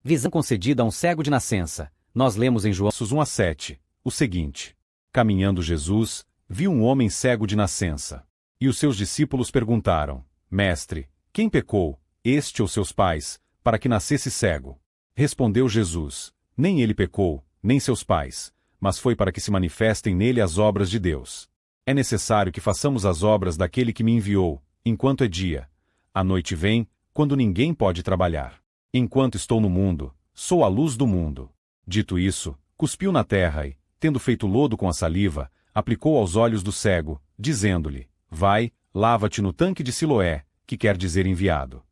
Visão concedida a um cego de nascença. Nós lemos em João 1:7, o seguinte: Caminhando Jesus, viu um homem cego de nascença. E os seus discípulos perguntaram: Mestre, quem pecou, este ou seus pais, para que nascesse cego? Respondeu Jesus: Nem ele pecou, nem seus pais, mas foi para que se manifestem nele as obras de Deus. É necessário que façamos as obras daquele que me enviou, enquanto é dia. A noite vem, quando ninguém pode trabalhar. Enquanto estou no mundo, sou a luz do mundo. Dito isso, cuspiu na terra e, tendo feito lodo com a saliva, aplicou aos olhos do cego, dizendo-lhe: Vai, lava-te no tanque de Siloé, que quer dizer enviado.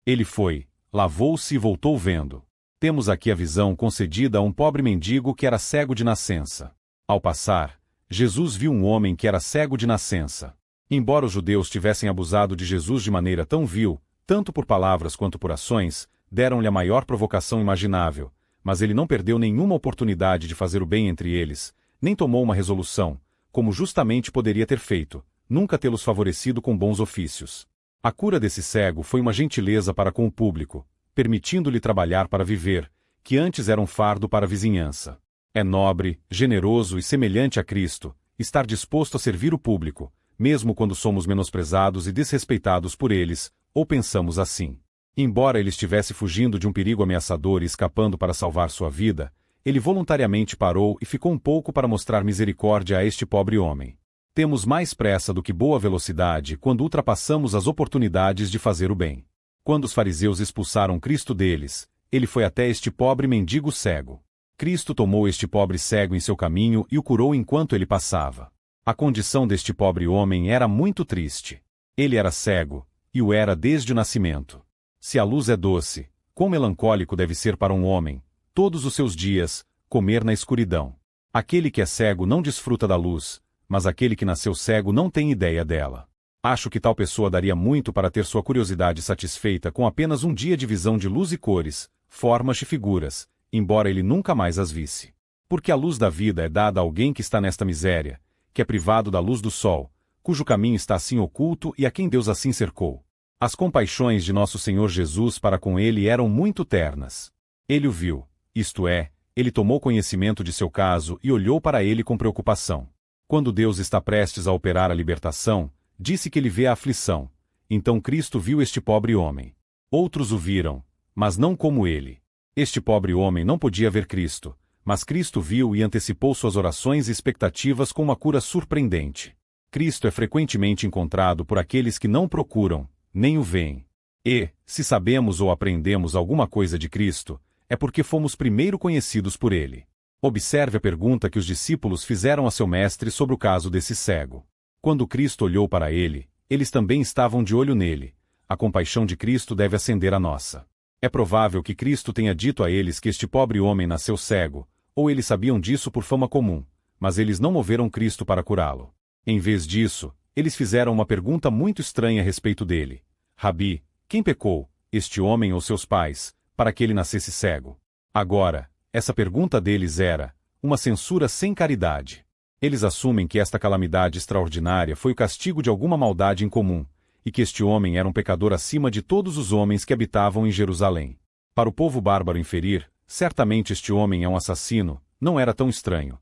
Ele foi, lavou-se e voltou vendo. Temos aqui a visão concedida a um pobre mendigo que era cego de nascença. Ao passar, Jesus viu um homem que era cego de nascença. Embora os judeus tivessem abusado de Jesus de maneira tão vil, tanto por palavras quanto por ações, deram-lhe a maior provocação imaginável, mas ele não perdeu nenhuma oportunidade de fazer o bem entre eles, nem tomou uma resolução, como justamente poderia ter feito, nunca tê-los favorecido com bons ofícios. A cura desse cego foi uma gentileza para com o público, permitindo-lhe trabalhar para viver, que antes era um fardo para a vizinhança. É nobre, generoso e semelhante a Cristo, estar disposto a servir o público, mesmo quando somos menosprezados e desrespeitados por eles, ou pensamos assim. Embora ele estivesse fugindo de um perigo ameaçador e escapando para salvar sua vida, ele voluntariamente parou e ficou um pouco para mostrar misericórdia a este pobre homem. Temos mais pressa do que boa velocidade quando ultrapassamos as oportunidades de fazer o bem. Quando os fariseus expulsaram Cristo deles, ele foi até este pobre mendigo cego. Cristo tomou este pobre cego em seu caminho e o curou enquanto ele passava. A condição deste pobre homem era muito triste. Ele era cego, e o era desde o nascimento. Se a luz é doce, quão melancólico deve ser para um homem, todos os seus dias, comer na escuridão. Aquele que é cego não desfruta da luz, mas aquele que nasceu cego não tem ideia dela. Acho que tal pessoa daria muito para ter sua curiosidade satisfeita com apenas um dia de visão de luz e cores, formas e figuras, embora ele nunca mais as visse. Porque a luz da vida é dada a alguém que está nesta miséria, que é privado da luz do sol, cujo caminho está assim oculto e a quem Deus assim cercou. As compaixões de nosso Senhor Jesus para com ele eram muito ternas. Ele o viu, isto é, ele tomou conhecimento de seu caso e olhou para ele com preocupação. Quando Deus está prestes a operar a libertação, disse que ele vê a aflição. Então Cristo viu este pobre homem. Outros o viram, mas não como ele. Este pobre homem não podia ver Cristo, mas Cristo viu e antecipou suas orações e expectativas com uma cura surpreendente. Cristo é frequentemente encontrado por aqueles que não o procuram, nem o veem. E, se sabemos ou aprendemos alguma coisa de Cristo, é porque fomos primeiro conhecidos por ele. Observe a pergunta que os discípulos fizeram a seu mestre sobre o caso desse cego. Quando Cristo olhou para ele, eles também estavam de olho nele. A compaixão de Cristo deve acender a nossa. É provável que Cristo tenha dito a eles que este pobre homem nasceu cego, ou eles sabiam disso por fama comum, mas eles não moveram Cristo para curá-lo. Em vez disso, eles fizeram uma pergunta muito estranha a respeito dele. Rabi, quem pecou, este homem ou seus pais, para que ele nascesse cego? Agora, essa pergunta deles era uma censura sem caridade. Eles assumem que esta calamidade extraordinária foi o castigo de alguma maldade incomum, e que este homem era um pecador acima de todos os homens que habitavam em Jerusalém. Para o povo bárbaro inferir, certamente este homem é um assassino, não era tão estranho.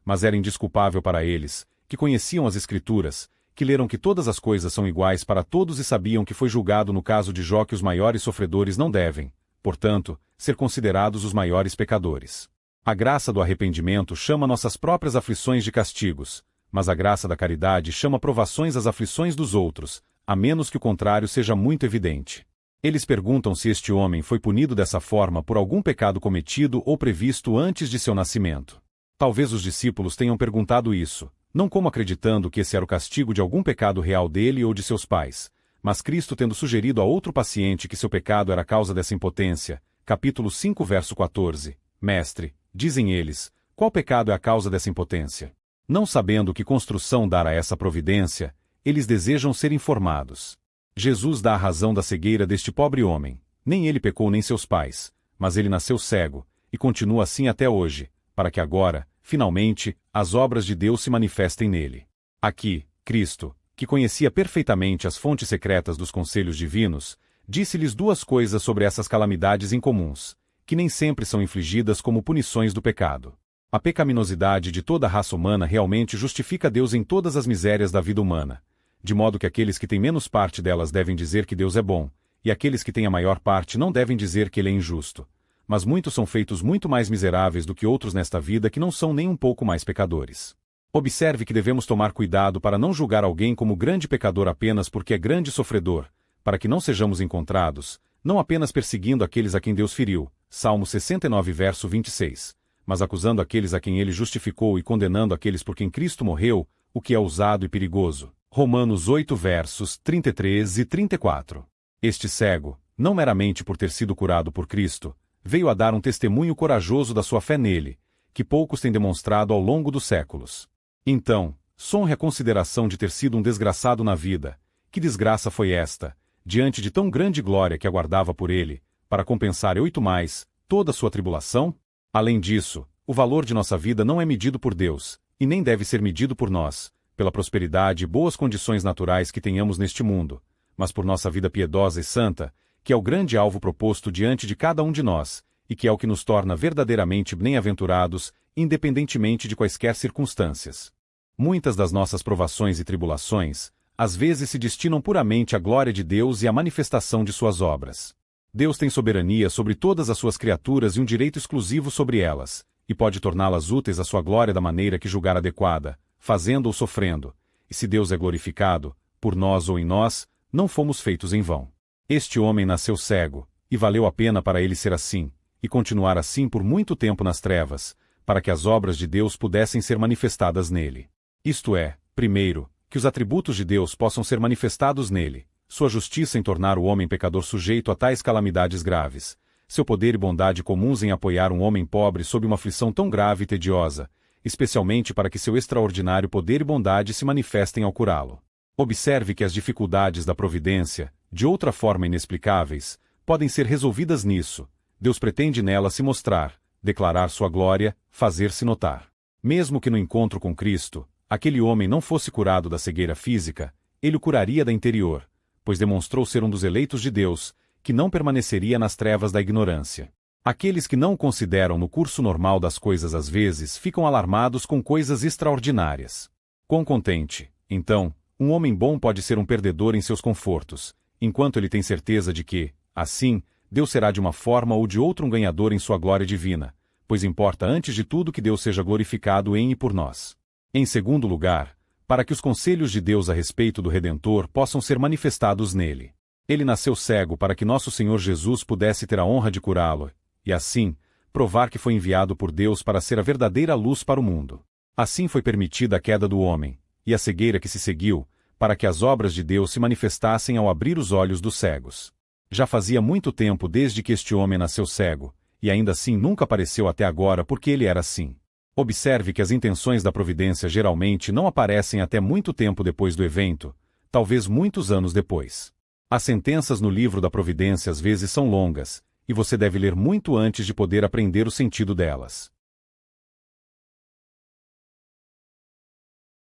Mas era indesculpável para eles, que conheciam as Escrituras, que leram que todas as coisas são iguais para todos e sabiam que foi julgado no caso de Jó que os maiores sofredores não devem, portanto, ser considerados os maiores pecadores. A graça do arrependimento chama nossas próprias aflições de castigos, mas a graça da caridade chama provações às aflições dos outros, a menos que o contrário seja muito evidente. Eles perguntam se este homem foi punido dessa forma por algum pecado cometido ou previsto antes de seu nascimento. Talvez os discípulos tenham perguntado isso, não como acreditando que esse era o castigo de algum pecado real dele ou de seus pais, mas Cristo tendo sugerido a outro paciente que seu pecado era a causa dessa impotência, capítulo 5 verso 14, Mestre, dizem eles, qual pecado é a causa dessa impotência? Não sabendo que construção dar a essa providência, eles desejam ser informados. Jesus dá a razão da cegueira deste pobre homem, nem ele pecou nem seus pais, mas ele nasceu cego, e continua assim até hoje, para que agora, finalmente, as obras de Deus se manifestem nele. Aqui, Cristo, que conhecia perfeitamente as fontes secretas dos conselhos divinos, disse-lhes duas coisas sobre essas calamidades incomuns, que nem sempre são infligidas como punições do pecado. A pecaminosidade de toda a raça humana realmente justifica Deus em todas as misérias da vida humana, de modo que aqueles que têm menos parte delas devem dizer que Deus é bom, e aqueles que têm a maior parte não devem dizer que ele é injusto. Mas muitos são feitos muito mais miseráveis do que outros nesta vida que não são nem um pouco mais pecadores. Observe que devemos tomar cuidado para não julgar alguém como grande pecador apenas porque é grande sofredor, para que não sejamos encontrados, não apenas perseguindo aqueles a quem Deus feriu, Salmo 69 verso 26, mas acusando aqueles a quem ele justificou e condenando aqueles por quem Cristo morreu, o que é ousado e perigoso. Romanos 8 versos 33 e 34. Este cego, não meramente por ter sido curado por Cristo, veio a dar um testemunho corajoso da sua fé nele, que poucos têm demonstrado ao longo dos séculos. Então, sonre a consideração de ter sido um desgraçado na vida. Que desgraça foi esta, diante de tão grande glória que aguardava por ele, para compensar 8 mais, toda a sua tribulação? Além disso, o valor de nossa vida não é medido por Deus, e nem deve ser medido por nós, pela prosperidade e boas condições naturais que tenhamos neste mundo, mas por nossa vida piedosa e santa, que é o grande alvo proposto diante de cada um de nós, e que é o que nos torna verdadeiramente bem-aventurados, independentemente de quaisquer circunstâncias. Muitas das nossas provações e tribulações, às vezes se destinam puramente à glória de Deus e à manifestação de suas obras. Deus tem soberania sobre todas as suas criaturas e um direito exclusivo sobre elas, e pode torná-las úteis à sua glória da maneira que julgar adequada, fazendo ou sofrendo, e se Deus é glorificado, por nós ou em nós, não fomos feitos em vão. Este homem nasceu cego, e valeu a pena para ele ser assim, e continuar assim por muito tempo nas trevas, para que as obras de Deus pudessem ser manifestadas nele. Isto é, primeiro, que os atributos de Deus possam ser manifestados nele, sua justiça em tornar o homem pecador sujeito a tais calamidades graves, seu poder e bondade comuns em apoiar um homem pobre sob uma aflição tão grave e tediosa, especialmente para que seu extraordinário poder e bondade se manifestem ao curá-lo. Observe que as dificuldades da providência, de outra forma inexplicáveis, podem ser resolvidas nisso. Deus pretende nela se mostrar, declarar sua glória, fazer-se notar. Mesmo que no encontro com Cristo, aquele homem não fosse curado da cegueira física, ele o curaria da interior, pois demonstrou ser um dos eleitos de Deus, que não permaneceria nas trevas da ignorância. Aqueles que não o consideram no curso normal das coisas às vezes ficam alarmados com coisas extraordinárias. Quão contente, então, um homem bom pode ser um perdedor em seus confortos, enquanto ele tem certeza de que, assim, Deus será de uma forma ou de outra um ganhador em sua glória divina, pois importa antes de tudo que Deus seja glorificado em e por nós. Em segundo lugar, para que os conselhos de Deus a respeito do Redentor possam ser manifestados nele. Ele nasceu cego para que nosso Senhor Jesus pudesse ter a honra de curá-lo, e assim, provar que foi enviado por Deus para ser a verdadeira luz para o mundo. Assim foi permitida a queda do homem, e a cegueira que se seguiu, para que as obras de Deus se manifestassem ao abrir os olhos dos cegos. Já fazia muito tempo desde que este homem nasceu cego, e ainda assim nunca apareceu até agora porque ele era assim. Observe que as intenções da providência geralmente não aparecem até muito tempo depois do evento, talvez muitos anos depois. As sentenças no livro da providência às vezes são longas, e você deve ler muito antes de poder aprender o sentido delas.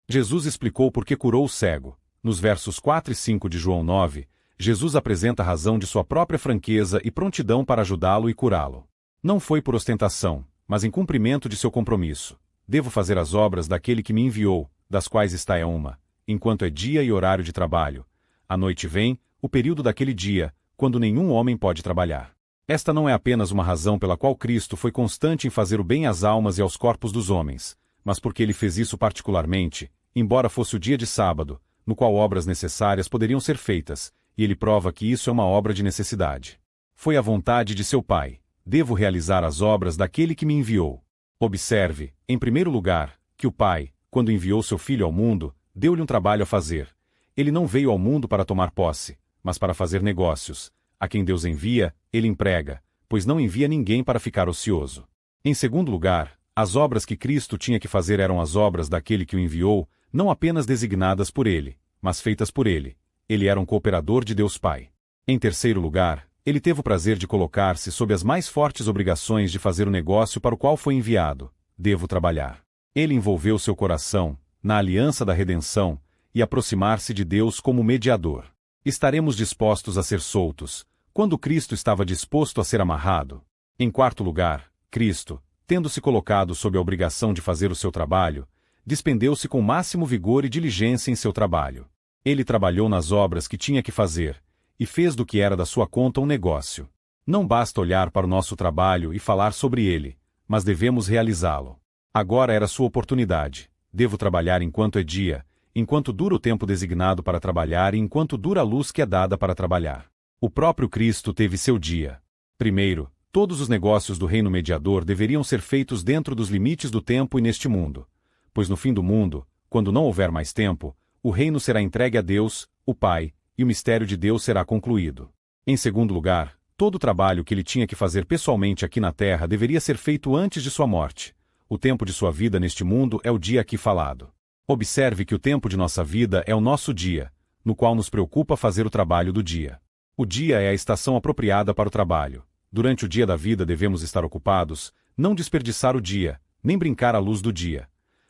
Jesus explicou por que curou o cego. Nos versos 4 e 5 de João 9, Jesus apresenta a razão de sua própria franqueza e prontidão para ajudá-lo e curá-lo. Não foi por ostentação, mas em cumprimento de seu compromisso. Devo fazer as obras daquele que me enviou, das quais esta é uma, enquanto é dia e horário de trabalho. A noite vem, o período daquele dia, quando nenhum homem pode trabalhar. Esta não é apenas uma razão pela qual Cristo foi constante em fazer o bem às almas e aos corpos dos homens, mas porque ele fez isso particularmente, embora fosse o dia de sábado, no qual obras necessárias poderiam ser feitas, e ele prova que isso é uma obra de necessidade. Foi a vontade de seu Pai. Devo realizar as obras daquele que me enviou. Observe, em primeiro lugar, que o Pai, quando enviou seu Filho ao mundo, deu-lhe um trabalho a fazer. Ele não veio ao mundo para tomar posse, mas para fazer negócios. A quem Deus envia, ele emprega, pois não envia ninguém para ficar ocioso. Em segundo lugar, as obras que Cristo tinha que fazer eram as obras daquele que o enviou, não apenas designadas por ele, mas feitas por ele. Ele era um cooperador de Deus Pai. Em terceiro lugar, ele teve o prazer de colocar-se sob as mais fortes obrigações de fazer o negócio para o qual foi enviado. Devo trabalhar. Ele envolveu seu coração na aliança da redenção e aproximar-se de Deus como mediador. Estaremos dispostos a ser soltos, quando Cristo estava disposto a ser amarrado? Em quarto lugar, Cristo, tendo-se colocado sob a obrigação de fazer o seu trabalho, despendeu-se com máximo vigor e diligência em seu trabalho. Ele trabalhou nas obras que tinha que fazer, e fez do que era da sua conta um negócio. Não basta olhar para o nosso trabalho e falar sobre ele, mas devemos realizá-lo. Agora era sua oportunidade. Devo trabalhar enquanto é dia, enquanto dura o tempo designado para trabalhar e enquanto dura a luz que é dada para trabalhar. O próprio Cristo teve seu dia. Primeiro, todos os negócios do reino mediador deveriam ser feitos dentro dos limites do tempo e neste mundo, pois no fim do mundo, quando não houver mais tempo, o reino será entregue a Deus, o Pai, e o mistério de Deus será concluído. Em segundo lugar, todo o trabalho que ele tinha que fazer pessoalmente aqui na terra deveria ser feito antes de sua morte. O tempo de sua vida neste mundo é o dia aqui falado. Observe que o tempo de nossa vida é o nosso dia, no qual nos preocupa fazer o trabalho do dia. O dia é a estação apropriada para o trabalho. Durante o dia da vida devemos estar ocupados, não desperdiçar o dia, nem brincar à luz do dia.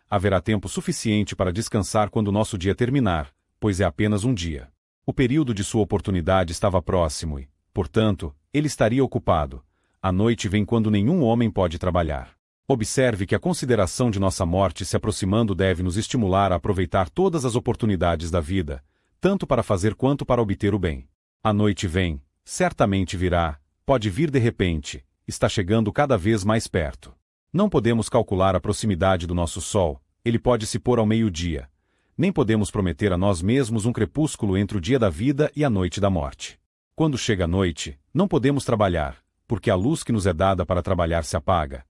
Haverá tempo suficiente para descansar quando o nosso dia terminar, pois é apenas um dia. O período de sua oportunidade estava próximo e, portanto, ele estaria ocupado. A noite vem quando nenhum homem pode trabalhar. Observe que a consideração de nossa morte se aproximando deve nos estimular a aproveitar todas as oportunidades da vida, tanto para fazer quanto para obter o bem. A noite vem, certamente virá, pode vir de repente, está chegando cada vez mais perto. Não podemos calcular a proximidade do nosso sol, ele pode se pôr ao meio-dia. Nem podemos prometer a nós mesmos um crepúsculo entre o dia da vida e a noite da morte. Quando chega a noite, não podemos trabalhar, porque a luz que nos é dada para trabalhar se apaga.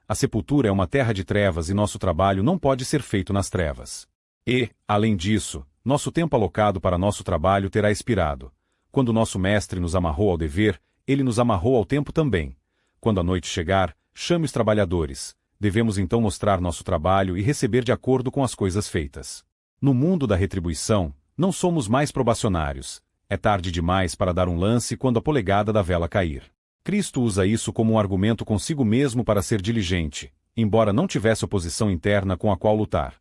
A sepultura é uma terra de trevas e nosso trabalho não pode ser feito nas trevas. E, além disso, nosso tempo alocado para nosso trabalho terá expirado. Quando nosso mestre nos amarrou ao dever, ele nos amarrou ao tempo também. Quando a noite chegar, chame os trabalhadores. Devemos então mostrar nosso trabalho e receber de acordo com as coisas feitas. No mundo da retribuição, não somos mais probacionários. É tarde demais para dar um lance quando a polegada da vela cair. Cristo usa isso como um argumento consigo mesmo para ser diligente, embora não tivesse oposição interna com a qual lutar.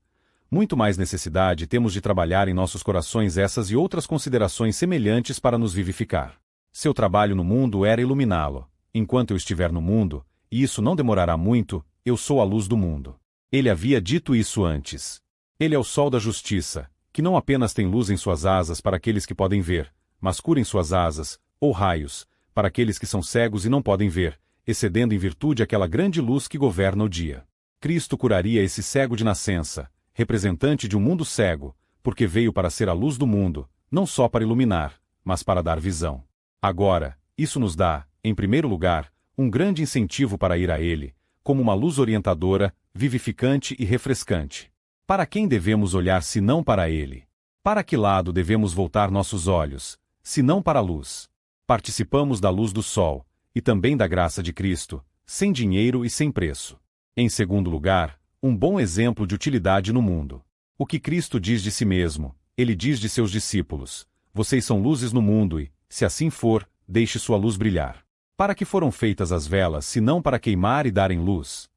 Muito mais necessidade temos de trabalhar em nossos corações essas e outras considerações semelhantes para nos vivificar. Seu trabalho no mundo era iluminá-lo. Enquanto eu estiver no mundo, e isso não demorará muito, eu sou a luz do mundo. Ele havia dito isso antes. Ele é o sol da justiça, que não apenas tem luz em suas asas para aqueles que podem ver, mas cura em suas asas, ou raios, para aqueles que são cegos e não podem ver, excedendo em virtude aquela grande luz que governa o dia. Cristo curaria esse cego de nascença, representante de um mundo cego, porque veio para ser a luz do mundo, não só para iluminar, mas para dar visão. Agora, isso nos dá, em primeiro lugar, um grande incentivo para ir a Ele, como uma luz orientadora, vivificante e refrescante. Para quem devemos olhar se não para Ele? Para que lado devemos voltar nossos olhos, se não para a luz? Participamos da luz do sol, e também da graça de Cristo, sem dinheiro e sem preço. Em segundo lugar, um bom exemplo de utilidade no mundo. O que Cristo diz de si mesmo, ele diz de seus discípulos: vocês são luzes no mundo e, se assim for, deixe sua luz brilhar. Para que foram feitas as velas, se não para queimar e darem luz?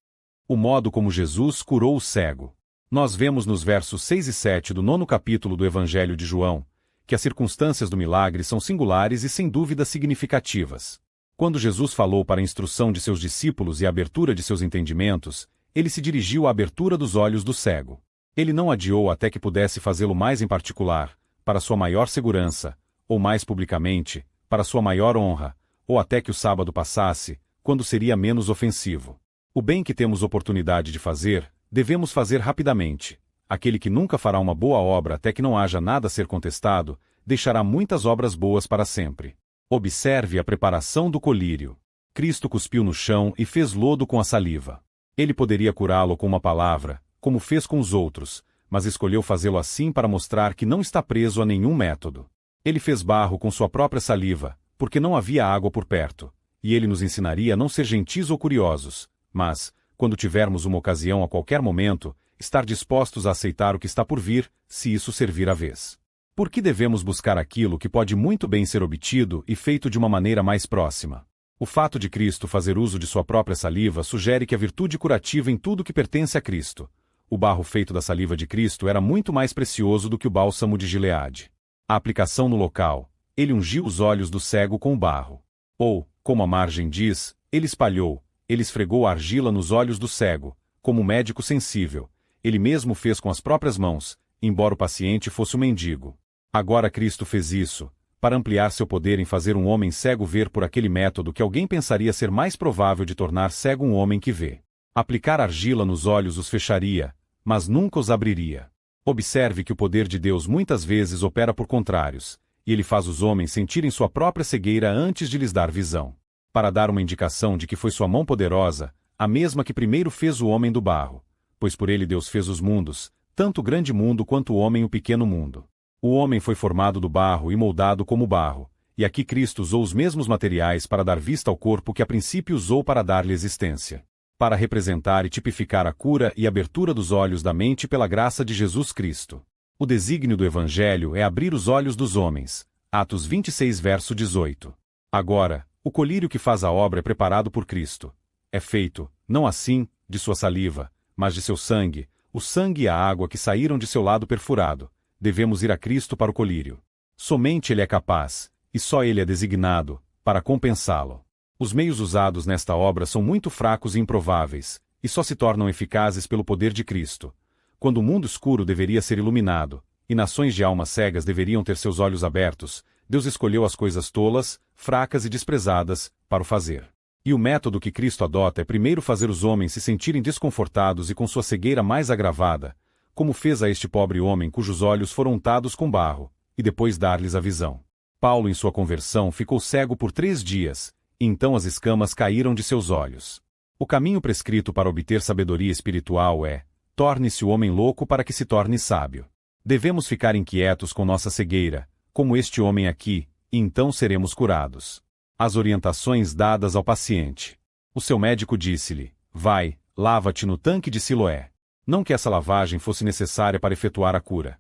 O modo como Jesus curou o cego. Nós vemos nos versos 6 e 7 do 9º capítulo do Evangelho de João, que as circunstâncias do milagre são singulares e sem dúvida significativas. Quando Jesus falou para a instrução de seus discípulos e a abertura de seus entendimentos, ele se dirigiu à abertura dos olhos do cego. Ele não adiou até que pudesse fazê-lo mais em particular, para sua maior segurança, ou mais publicamente, para sua maior honra, ou até que o sábado passasse, quando seria menos ofensivo. O bem que temos oportunidade de fazer, devemos fazer rapidamente. Aquele que nunca fará uma boa obra até que não haja nada a ser contestado, deixará muitas obras boas para sempre. Observe a preparação do colírio. Cristo cuspiu no chão e fez lodo com a saliva. Ele poderia curá-lo com uma palavra, como fez com os outros, mas escolheu fazê-lo assim para mostrar que não está preso a nenhum método. Ele fez barro com sua própria saliva, porque não havia água por perto, e ele nos ensinaria a não ser gentis ou curiosos, mas, quando tivermos uma ocasião a qualquer momento, estar dispostos a aceitar o que está por vir, se isso servir à vez. Por que devemos buscar aquilo que pode muito bem ser obtido e feito de uma maneira mais próxima? O fato de Cristo fazer uso de sua própria saliva sugere que a virtude curativa em tudo que pertence a Cristo. O barro feito da saliva de Cristo era muito mais precioso do que o bálsamo de Gileade. A aplicação no local. Ele ungiu os olhos do cego com o barro. Ou, como a margem diz, Ele espalhou, ele esfregou a argila nos olhos do cego, como um médico sensível. Ele mesmo fez com as próprias mãos, embora o paciente fosse um mendigo. Agora Cristo fez isso, para ampliar seu poder em fazer um homem cego ver por aquele método que alguém pensaria ser mais provável de tornar cego um homem que vê. Aplicar argila nos olhos os fecharia, mas nunca os abriria. Observe que o poder de Deus muitas vezes opera por contrários, e ele faz os homens sentirem sua própria cegueira antes de lhes dar visão. Para dar uma indicação de que foi sua mão poderosa, a mesma que primeiro fez o homem do barro, pois por ele Deus fez os mundos, tanto o grande mundo quanto o homem o pequeno mundo. O homem foi formado do barro e moldado como barro, e aqui Cristo usou os mesmos materiais para dar vista ao corpo que a princípio usou para dar-lhe existência. Para representar e tipificar a cura e abertura dos olhos da mente pela graça de Jesus Cristo. O desígnio do Evangelho é abrir os olhos dos homens. Atos 26 verso 18. Agora, o colírio que faz a obra é preparado por Cristo. É feito, não assim, de sua saliva, mas de seu sangue, o sangue e a água que saíram de seu lado perfurado. Devemos ir a Cristo para o colírio. Somente Ele é capaz, e só Ele é designado, para compensá-lo. Os meios usados nesta obra são muito fracos e improváveis, e só se tornam eficazes pelo poder de Cristo. Quando o mundo escuro deveria ser iluminado, e nações de almas cegas deveriam ter seus olhos abertos, Deus escolheu as coisas tolas, fracas e desprezadas, para o fazer. E o método que Cristo adota é primeiro fazer os homens se sentirem desconfortados e com sua cegueira mais agravada, como fez a este pobre homem cujos olhos foram untados com barro, e depois dar-lhes a visão. Paulo em sua conversão ficou cego por 3 dias, e então as escamas caíram de seus olhos. O caminho prescrito para obter sabedoria espiritual é: torne-se o homem louco para que se torne sábio. Devemos ficar inquietos com nossa cegueira, como este homem aqui, e então seremos curados. As orientações dadas ao paciente. O seu médico disse-lhe: vai, lava-te no tanque de Siloé. Não que essa lavagem fosse necessária para efetuar a cura.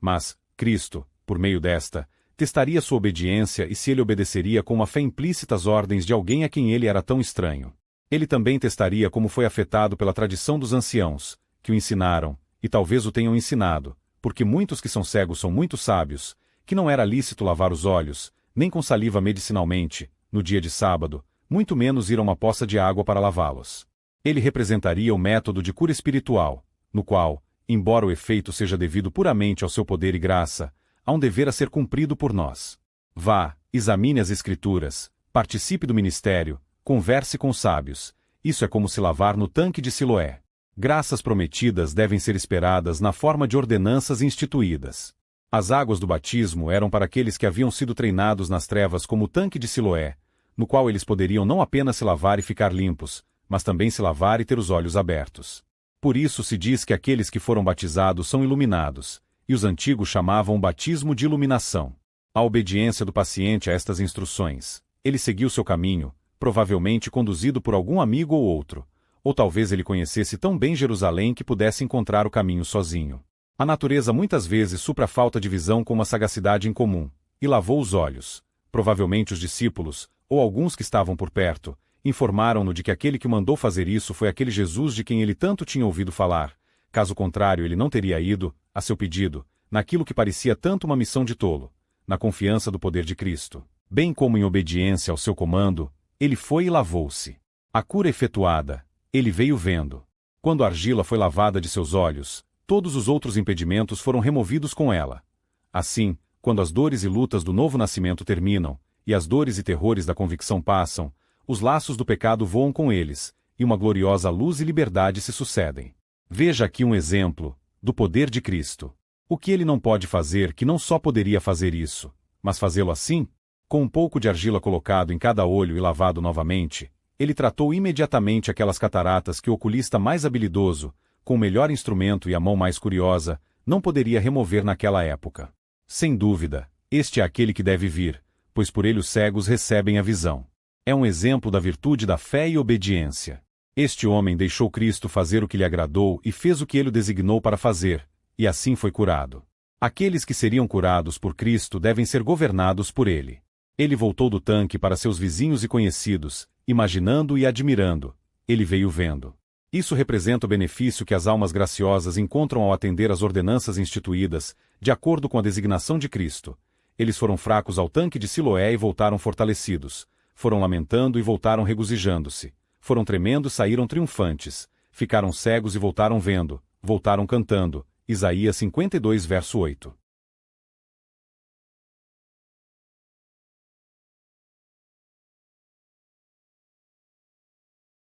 Mas, Cristo, por meio desta, testaria sua obediência e se ele obedeceria com uma fé implícita às ordens de alguém a quem ele era tão estranho. Ele também testaria como foi afetado pela tradição dos anciãos, que o ensinaram, e talvez o tenham ensinado, porque muitos que são cegos são muito sábios, que não era lícito lavar os olhos, nem com saliva medicinalmente, no dia de sábado, muito menos ir a uma poça de água para lavá-los. Ele representaria o método de cura espiritual, no qual, embora o efeito seja devido puramente ao seu poder e graça, há um dever a ser cumprido por nós. Vá, examine as Escrituras, participe do ministério, converse com os sábios. Isso é como se lavar no tanque de Siloé. Graças prometidas devem ser esperadas na forma de ordenanças instituídas. As águas do batismo eram para aqueles que haviam sido treinados nas trevas como o tanque de Siloé, no qual eles poderiam não apenas se lavar e ficar limpos, mas também se lavar e ter os olhos abertos. Por isso se diz que aqueles que foram batizados são iluminados, e os antigos chamavam o batismo de iluminação. A obediência do paciente a estas instruções. Ele seguiu seu caminho, provavelmente conduzido por algum amigo ou outro, ou talvez ele conhecesse tão bem Jerusalém que pudesse encontrar o caminho sozinho. A natureza muitas vezes supra a falta de visão com uma sagacidade incomum, e lavou os olhos. Provavelmente os discípulos, ou alguns que estavam por perto, informaram-no de que aquele que o mandou fazer isso foi aquele Jesus de quem ele tanto tinha ouvido falar. Caso contrário, ele não teria ido, a seu pedido, naquilo que parecia tanto uma missão de tolo, na confiança do poder de Cristo. Bem como em obediência ao seu comando, ele foi e lavou-se. A cura efetuada, ele veio vendo. Quando a argila foi lavada de seus olhos, todos os outros impedimentos foram removidos com ela. Assim, quando as dores e lutas do novo nascimento terminam, e as dores e terrores da convicção passam, os laços do pecado voam com eles, e uma gloriosa luz e liberdade se sucedem. Veja aqui um exemplo do poder de Cristo. O que ele não pode fazer que não só poderia fazer isso, mas fazê-lo assim? Com um pouco de argila colocado em cada olho e lavado novamente, ele tratou imediatamente aquelas cataratas que o oculista mais habilidoso, com o melhor instrumento e a mão mais curiosa, não poderia remover naquela época. Sem dúvida, este é aquele que deve vir, pois por ele os cegos recebem a visão. É um exemplo da virtude da fé e obediência. Este homem deixou Cristo fazer o que lhe agradou e fez o que ele o designou para fazer, e assim foi curado. Aqueles que seriam curados por Cristo devem ser governados por ele. Ele voltou do tanque para seus vizinhos e conhecidos, imaginando e admirando. Ele veio vendo. Isso representa o benefício que as almas graciosas encontram ao atender às ordenanças instituídas, de acordo com a designação de Cristo. Eles foram fracos ao tanque de Siloé e voltaram fortalecidos. foram lamentando e voltaram regozijando-se, foram tremendo e saíram triunfantes, ficaram cegos e voltaram vendo, voltaram cantando. Isaías 52 verso 8.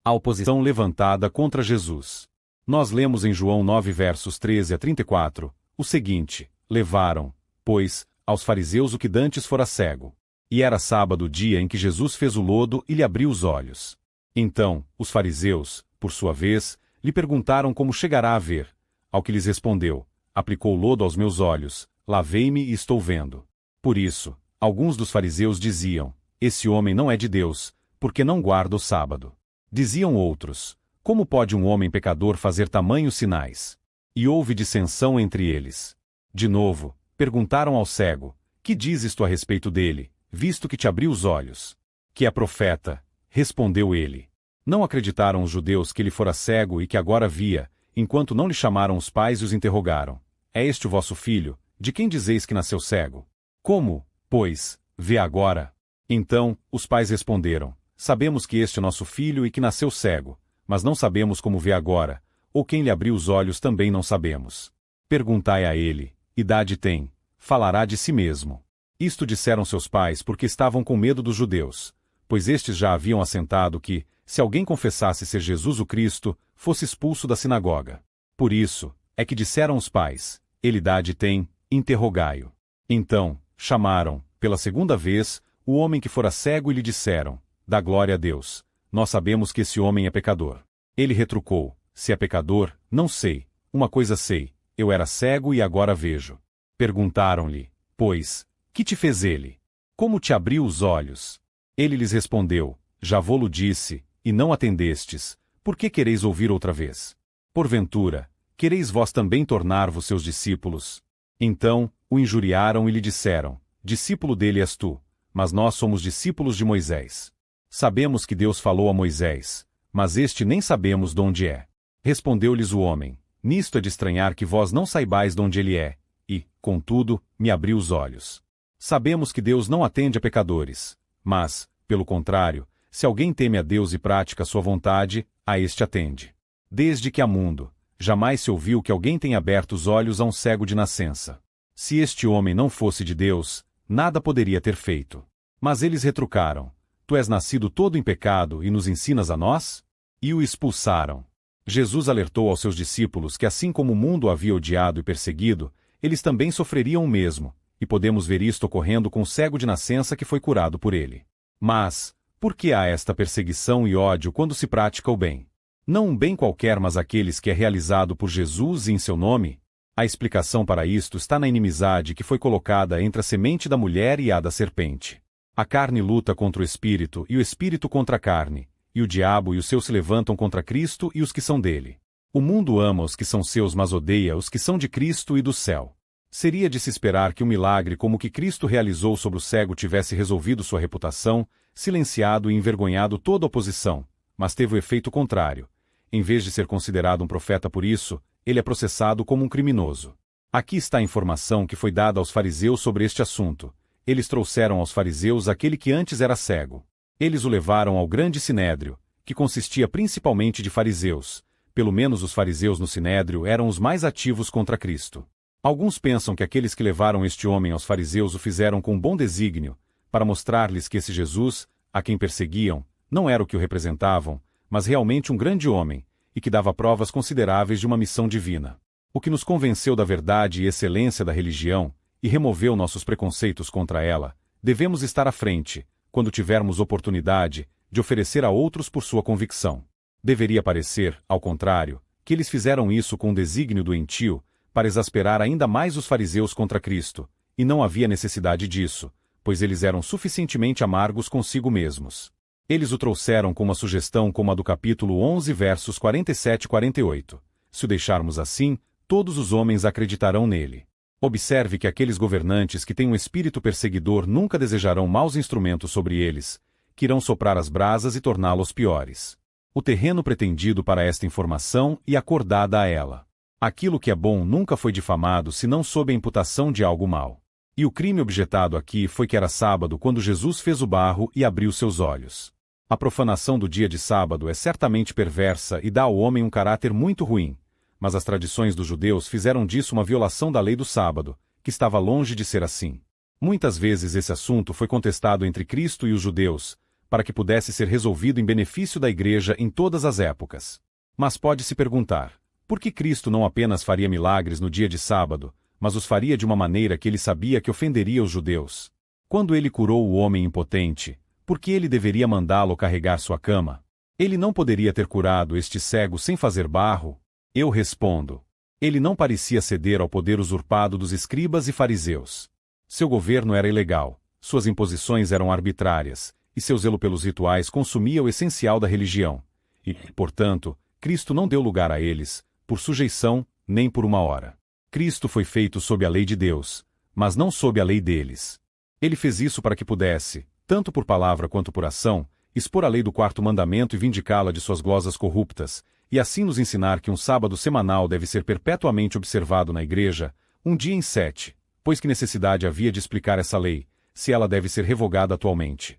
A oposição levantada contra Jesus. Nós lemos em João 9 versos 13 a 34, o seguinte: levaram, pois, aos fariseus o que dantes fora cego. E era sábado o dia em que Jesus fez o lodo e lhe abriu os olhos. Então, os fariseus, por sua vez, lhe perguntaram como chegará a ver. Ao que lhes respondeu: aplicou lodo aos meus olhos, lavei-me e estou vendo. Por isso, alguns dos fariseus diziam: esse homem não é de Deus, porque não guarda o sábado. Diziam outros: como pode um homem pecador fazer tamanhos sinais? E houve dissensão entre eles. De novo, perguntaram ao cego: que dizes tu a respeito dele, visto que te abriu os olhos? Que é profeta, respondeu ele. Não acreditaram os judeus que ele fora cego e que agora via, enquanto não lhe chamaram os pais e os interrogaram: é este o vosso filho, de quem dizeis que nasceu cego? Como, pois, vê agora? Então, os pais responderam: sabemos que este é nosso filho e que nasceu cego, mas não sabemos como vê agora, ou quem lhe abriu os olhos também não sabemos. Perguntai a ele: idade tem? Falará de si mesmo. Isto disseram seus pais porque estavam com medo dos judeus, pois estes já haviam assentado que, se alguém confessasse ser Jesus o Cristo, fosse expulso da sinagoga. Por isso, é que disseram os pais: ele idade tem, interrogai-o. Então, chamaram, pela segunda vez, o homem que fora cego e lhe disseram: dá glória a Deus, nós sabemos que esse homem é pecador. Ele retrucou: se é pecador, não sei, uma coisa sei, eu era cego e agora vejo. Perguntaram-lhe: pois, que te fez ele? Como te abriu os olhos? Ele lhes respondeu: já vô-lo disse, e não atendestes, por que quereis ouvir outra vez? Porventura, quereis vós também tornar-vos seus discípulos? Então, o injuriaram e lhe disseram: discípulo dele és tu, mas nós somos discípulos de Moisés. Sabemos que Deus falou a Moisés, mas este nem sabemos de onde é. Respondeu-lhes o homem: nisto é de estranhar que vós não saibais de onde ele é, e, contudo, me abriu os olhos. Sabemos que Deus não atende a pecadores, mas, pelo contrário, se alguém teme a Deus e pratica sua vontade, a este atende. Desde que há mundo, jamais se ouviu que alguém tenha aberto os olhos a um cego de nascença. Se este homem não fosse de Deus, nada poderia ter feito. Mas eles retrucaram: tu és nascido todo em pecado e nos ensinas a nós? E o expulsaram. Jesus alertou aos seus discípulos que assim como o mundo o havia odiado e perseguido, eles também sofreriam o mesmo, e podemos ver isto ocorrendo com o cego de nascença que foi curado por ele. Mas, por que há esta perseguição e ódio quando se pratica o bem? Não um bem qualquer, mas aqueles que é realizado por Jesus e em seu nome? A explicação para isto está na inimizade que foi colocada entre a semente da mulher e a da serpente. A carne luta contra o espírito e o espírito contra a carne, e o diabo e os seus se levantam contra Cristo e os que são dele. O mundo ama os que são seus, mas odeia os que são de Cristo e do céu. Seria de se esperar que um milagre como o que Cristo realizou sobre o cego tivesse resolvido sua reputação, silenciado e envergonhado toda a oposição, mas teve o efeito contrário. Em vez de ser considerado um profeta por isso, ele é processado como um criminoso. Aqui está a informação que foi dada aos fariseus sobre este assunto. Eles trouxeram aos fariseus aquele que antes era cego. Eles o levaram ao grande sinédrio, que consistia principalmente de fariseus. Pelo menos os fariseus no sinédrio eram os mais ativos contra Cristo. Alguns pensam que aqueles que levaram este homem aos fariseus o fizeram com bom desígnio, para mostrar-lhes que esse Jesus, a quem perseguiam, não era o que o representavam, mas realmente um grande homem, e que dava provas consideráveis de uma missão divina. O que nos convenceu da verdade e excelência da religião, e removeu nossos preconceitos contra ela, devemos estar à frente, quando tivermos oportunidade, de oferecer a outros por sua convicção. Deveria parecer, ao contrário, que eles fizeram isso com um desígnio doentio, para exasperar ainda mais os fariseus contra Cristo, e não havia necessidade disso, pois eles eram suficientemente amargos consigo mesmos. Eles o trouxeram com uma sugestão como a do capítulo 11 versos 47 e 48. Se o deixarmos assim, todos os homens acreditarão nele. Observe que aqueles governantes que têm um espírito perseguidor nunca desejarão maus instrumentos sobre eles, que irão soprar as brasas e torná-los piores. O terreno pretendido para esta informação e acordada a ela. Aquilo que é bom nunca foi difamado senão sob a imputação de algo mau. E o crime objetado aqui foi que era sábado quando Jesus fez o barro e abriu seus olhos. A profanação do dia de sábado é certamente perversa e dá ao homem um caráter muito ruim, mas as tradições dos judeus fizeram disso uma violação da lei do sábado, que estava longe de ser assim. Muitas vezes esse assunto foi contestado entre Cristo e os judeus, para que pudesse ser resolvido em benefício da igreja em todas as épocas. Mas pode-se perguntar, por que Cristo não apenas faria milagres no dia de sábado, mas os faria de uma maneira que ele sabia que ofenderia os judeus? Quando ele curou o homem impotente, por que ele deveria mandá-lo carregar sua cama? Ele não poderia ter curado este cego sem fazer barro? Eu respondo. Ele não parecia ceder ao poder usurpado dos escribas e fariseus. Seu governo era ilegal, suas imposições eram arbitrárias, e seu zelo pelos rituais consumia o essencial da religião. E, portanto, Cristo não deu lugar a eles, por sujeição, nem por uma hora. Cristo foi feito sob a lei de Deus, mas não sob a lei deles. Ele fez isso para que pudesse, tanto por palavra quanto por ação, expor a lei do quarto mandamento e vindicá-la de suas glosas corruptas, e assim nos ensinar que um sábado semanal deve ser perpetuamente observado na igreja, um dia em 7, pois que necessidade havia de explicar essa lei, se ela deve ser revogada atualmente.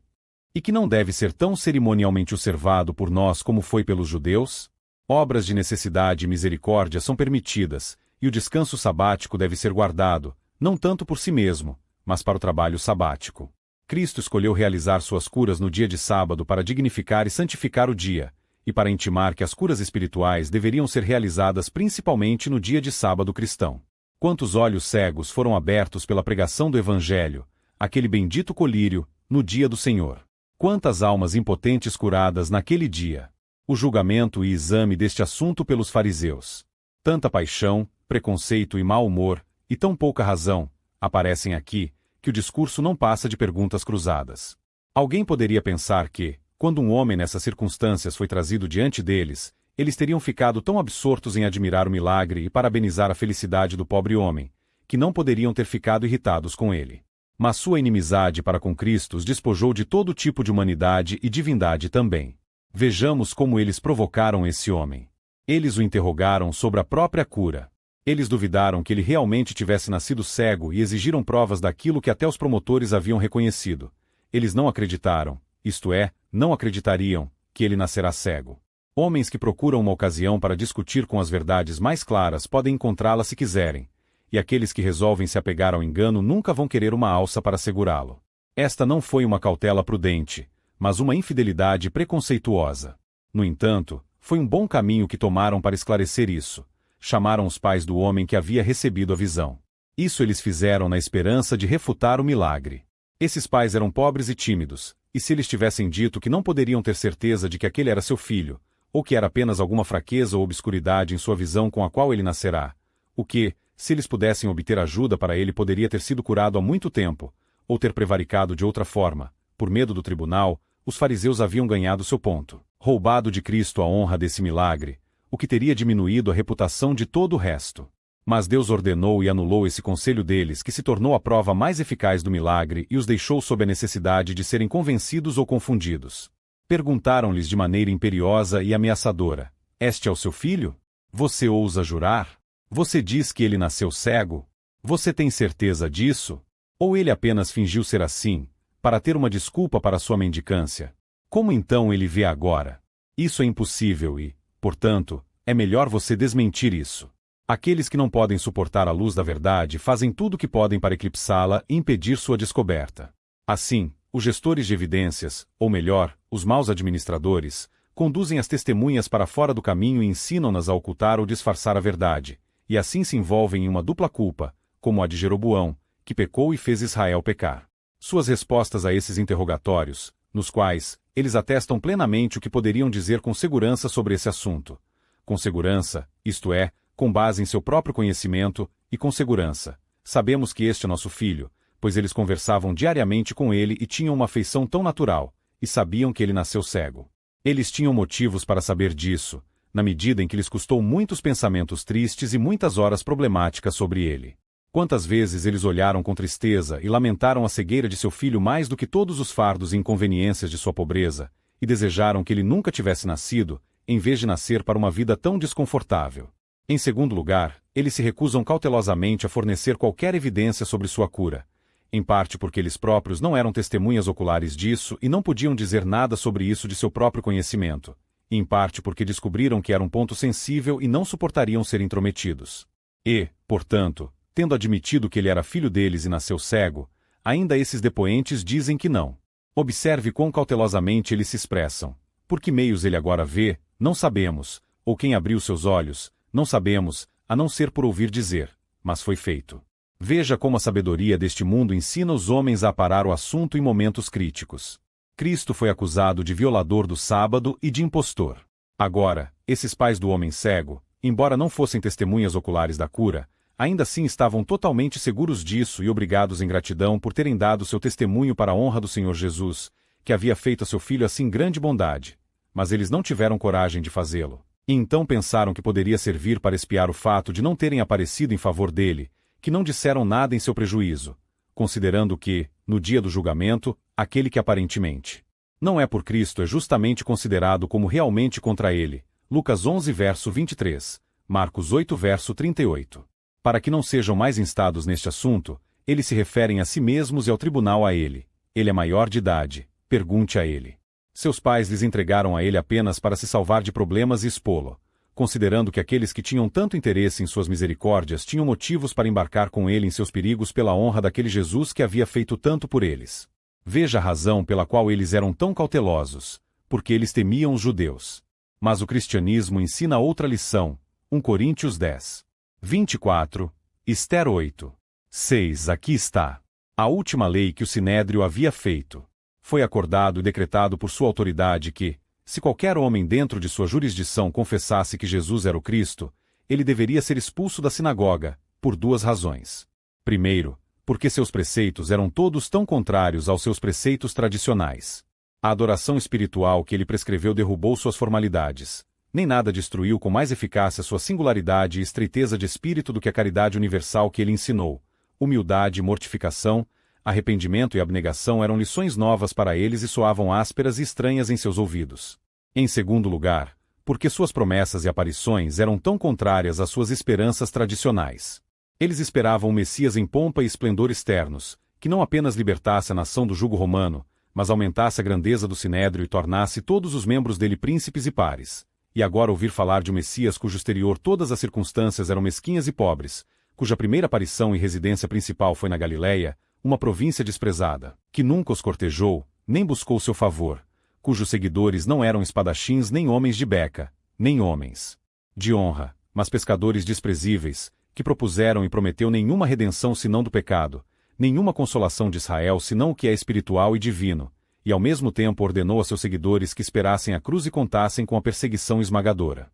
E que não deve ser tão cerimonialmente observado por nós como foi pelos judeus? Obras de necessidade e misericórdia são permitidas, e o descanso sabático deve ser guardado, não tanto por si mesmo, mas para o trabalho sabático. Cristo escolheu realizar suas curas no dia de sábado para dignificar e santificar o dia, e para intimar que as curas espirituais deveriam ser realizadas principalmente no dia de sábado cristão. Quantos olhos cegos foram abertos pela pregação do Evangelho, aquele bendito colírio, no dia do Senhor? Quantas almas impotentes curadas naquele dia? O julgamento e exame deste assunto pelos fariseus. Tanta paixão, preconceito e mau humor, e tão pouca razão, aparecem aqui, que o discurso não passa de perguntas cruzadas. Alguém poderia pensar que, quando um homem nessas circunstâncias foi trazido diante deles, eles teriam ficado tão absortos em admirar o milagre e parabenizar a felicidade do pobre homem, que não poderiam ter ficado irritados com ele. Mas sua inimizade para com Cristo os despojou de todo tipo de humanidade e divindade também. Vejamos como eles provocaram esse homem. Eles o interrogaram sobre a própria cura. Eles duvidaram que ele realmente tivesse nascido cego e exigiram provas daquilo que até os promotores haviam reconhecido. Eles não acreditaram, isto é, não acreditariam, que ele nascerá cego. Homens que procuram uma ocasião para discutir com as verdades mais claras podem encontrá-la se quiserem, e aqueles que resolvem se apegar ao engano nunca vão querer uma alça para segurá-lo. Esta não foi uma cautela prudente, mas uma infidelidade preconceituosa. No entanto, foi um bom caminho que tomaram para esclarecer isso. Chamaram os pais do homem que havia recebido a visão. Isso eles fizeram na esperança de refutar o milagre. Esses pais eram pobres e tímidos, e se eles tivessem dito que não poderiam ter certeza de que aquele era seu filho, ou que era apenas alguma fraqueza ou obscuridade em sua visão com a qual ele nascerá, o que, se eles pudessem obter ajuda para ele, poderia ter sido curado há muito tempo, ou ter prevaricado de outra forma, por medo do tribunal, os fariseus haviam ganhado seu ponto. Roubado de Cristo a honra desse milagre, o que teria diminuído a reputação de todo o resto. Mas Deus ordenou e anulou esse conselho deles, que se tornou a prova mais eficaz do milagre e os deixou sob a necessidade de serem convencidos ou confundidos. Perguntaram-lhes de maneira imperiosa e ameaçadora: Este é o seu filho? Você ousa jurar? Você diz que ele nasceu cego? Você tem certeza disso? Ou ele apenas fingiu ser assim, para ter uma desculpa para sua mendicância? Como então ele vê agora? Isso é impossível e, portanto, é melhor você desmentir isso. Aqueles que não podem suportar a luz da verdade fazem tudo o que podem para eclipsá-la e impedir sua descoberta. Assim, os gestores de evidências, ou melhor, os maus administradores, conduzem as testemunhas para fora do caminho e ensinam-nas a ocultar ou disfarçar a verdade, e assim se envolvem em uma dupla culpa, como a de Jeroboão, que pecou e fez Israel pecar. Suas respostas a esses interrogatórios, nos quais eles atestam plenamente o que poderiam dizer com segurança sobre esse assunto. Com segurança, isto é, com base em seu próprio conhecimento, e com segurança. Sabemos que este é nosso filho, pois eles conversavam diariamente com ele e tinham uma afeição tão natural, e sabiam que ele nasceu cego. Eles tinham motivos para saber disso, na medida em que lhes custou muitos pensamentos tristes e muitas horas problemáticas sobre ele. Quantas vezes eles olharam com tristeza e lamentaram a cegueira de seu filho mais do que todos os fardos e inconveniências de sua pobreza, e desejaram que ele nunca tivesse nascido, em vez de nascer para uma vida tão desconfortável. Em segundo lugar, eles se recusam cautelosamente a fornecer qualquer evidência sobre sua cura, em parte porque eles próprios não eram testemunhas oculares disso e não podiam dizer nada sobre isso de seu próprio conhecimento, e em parte porque descobriram que era um ponto sensível e não suportariam ser intrometidos. E, portanto, tendo admitido que ele era filho deles e nasceu cego, ainda esses depoentes dizem que não. Observe quão cautelosamente eles se expressam. Por que meios ele agora vê, não sabemos, ou quem abriu seus olhos, não sabemos, a não ser por ouvir dizer, mas foi feito. Veja como a sabedoria deste mundo ensina os homens a aparar o assunto em momentos críticos. Cristo foi acusado de violador do sábado e de impostor. Agora, esses pais do homem cego, embora não fossem testemunhas oculares da cura, ainda assim estavam totalmente seguros disso e obrigados em gratidão por terem dado seu testemunho para a honra do Senhor Jesus, que havia feito a seu filho assim grande bondade. Mas eles não tiveram coragem de fazê-lo. E então pensaram que poderia servir para espiar o fato de não terem aparecido em favor dele, que não disseram nada em seu prejuízo, considerando que, no dia do julgamento, aquele que aparentemente não é por Cristo é justamente considerado como realmente contra ele. Lucas 11 verso 23, Marcos 8 verso 38. Para que não sejam mais instados neste assunto, eles se referem a si mesmos e ao tribunal a ele. Ele é maior de idade, pergunte a ele. Seus pais lhes entregaram a ele apenas para se salvar de problemas e expô-lo, considerando que aqueles que tinham tanto interesse em suas misericórdias tinham motivos para embarcar com ele em seus perigos pela honra daquele Jesus que havia feito tanto por eles. Veja a razão pela qual eles eram tão cautelosos, porque eles temiam os judeus. Mas o cristianismo ensina outra lição, 1 Coríntios 10. 24, Ester 8. 6. Aqui está. A última lei que o Sinédrio havia feito. Foi acordado e decretado por sua autoridade que, se qualquer homem dentro de sua jurisdição confessasse que Jesus era o Cristo, ele deveria ser expulso da sinagoga, por duas razões. Primeiro, porque seus preceitos eram todos tão contrários aos seus preceitos tradicionais. A adoração espiritual que ele prescreveu derrubou suas formalidades. Nem nada destruiu com mais eficácia sua singularidade e estreiteza de espírito do que a caridade universal que ele ensinou. Humildade e mortificação, arrependimento e abnegação eram lições novas para eles e soavam ásperas e estranhas em seus ouvidos. Em segundo lugar, porque suas promessas e aparições eram tão contrárias às suas esperanças tradicionais. Eles esperavam um Messias em pompa e esplendor externos, que não apenas libertasse a nação do jugo romano, mas aumentasse a grandeza do Sinédrio e tornasse todos os membros dele príncipes e pares. E agora ouvir falar de um Messias cujo exterior todas as circunstâncias eram mesquinhas e pobres, cuja primeira aparição e residência principal foi na Galiléia, uma província desprezada, que nunca os cortejou, nem buscou seu favor, cujos seguidores não eram espadachins nem homens de beca, nem homens de honra, mas pescadores desprezíveis, que propuseram e prometeu nenhuma redenção senão do pecado, nenhuma consolação de Israel senão o que é espiritual e divino, e ao mesmo tempo ordenou a seus seguidores que esperassem a cruz e contassem com a perseguição esmagadora.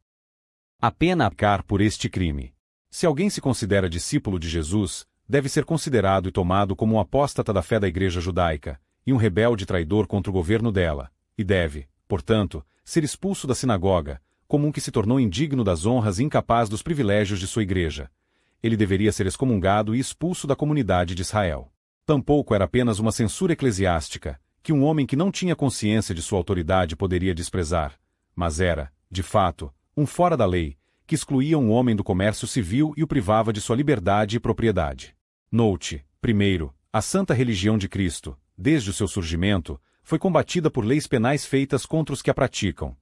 A pena Ficar por este crime. Se alguém se considera discípulo de Jesus, deve ser considerado e tomado como um apóstata da fé da Igreja judaica, e um rebelde traidor contra o governo dela, e deve, portanto, ser expulso da sinagoga, como um que se tornou indigno das honras e incapaz dos privilégios de sua igreja. Ele deveria ser excomungado e expulso da comunidade de Israel. Tampouco era apenas uma censura eclesiástica, que um homem que não tinha consciência de sua autoridade poderia desprezar, mas era, de fato, um fora da lei, que excluía um homem do comércio civil e o privava de sua liberdade e propriedade. Note, primeiro, a santa religião de Cristo, desde o seu surgimento, foi combatida por leis penais feitas contra os que a praticam.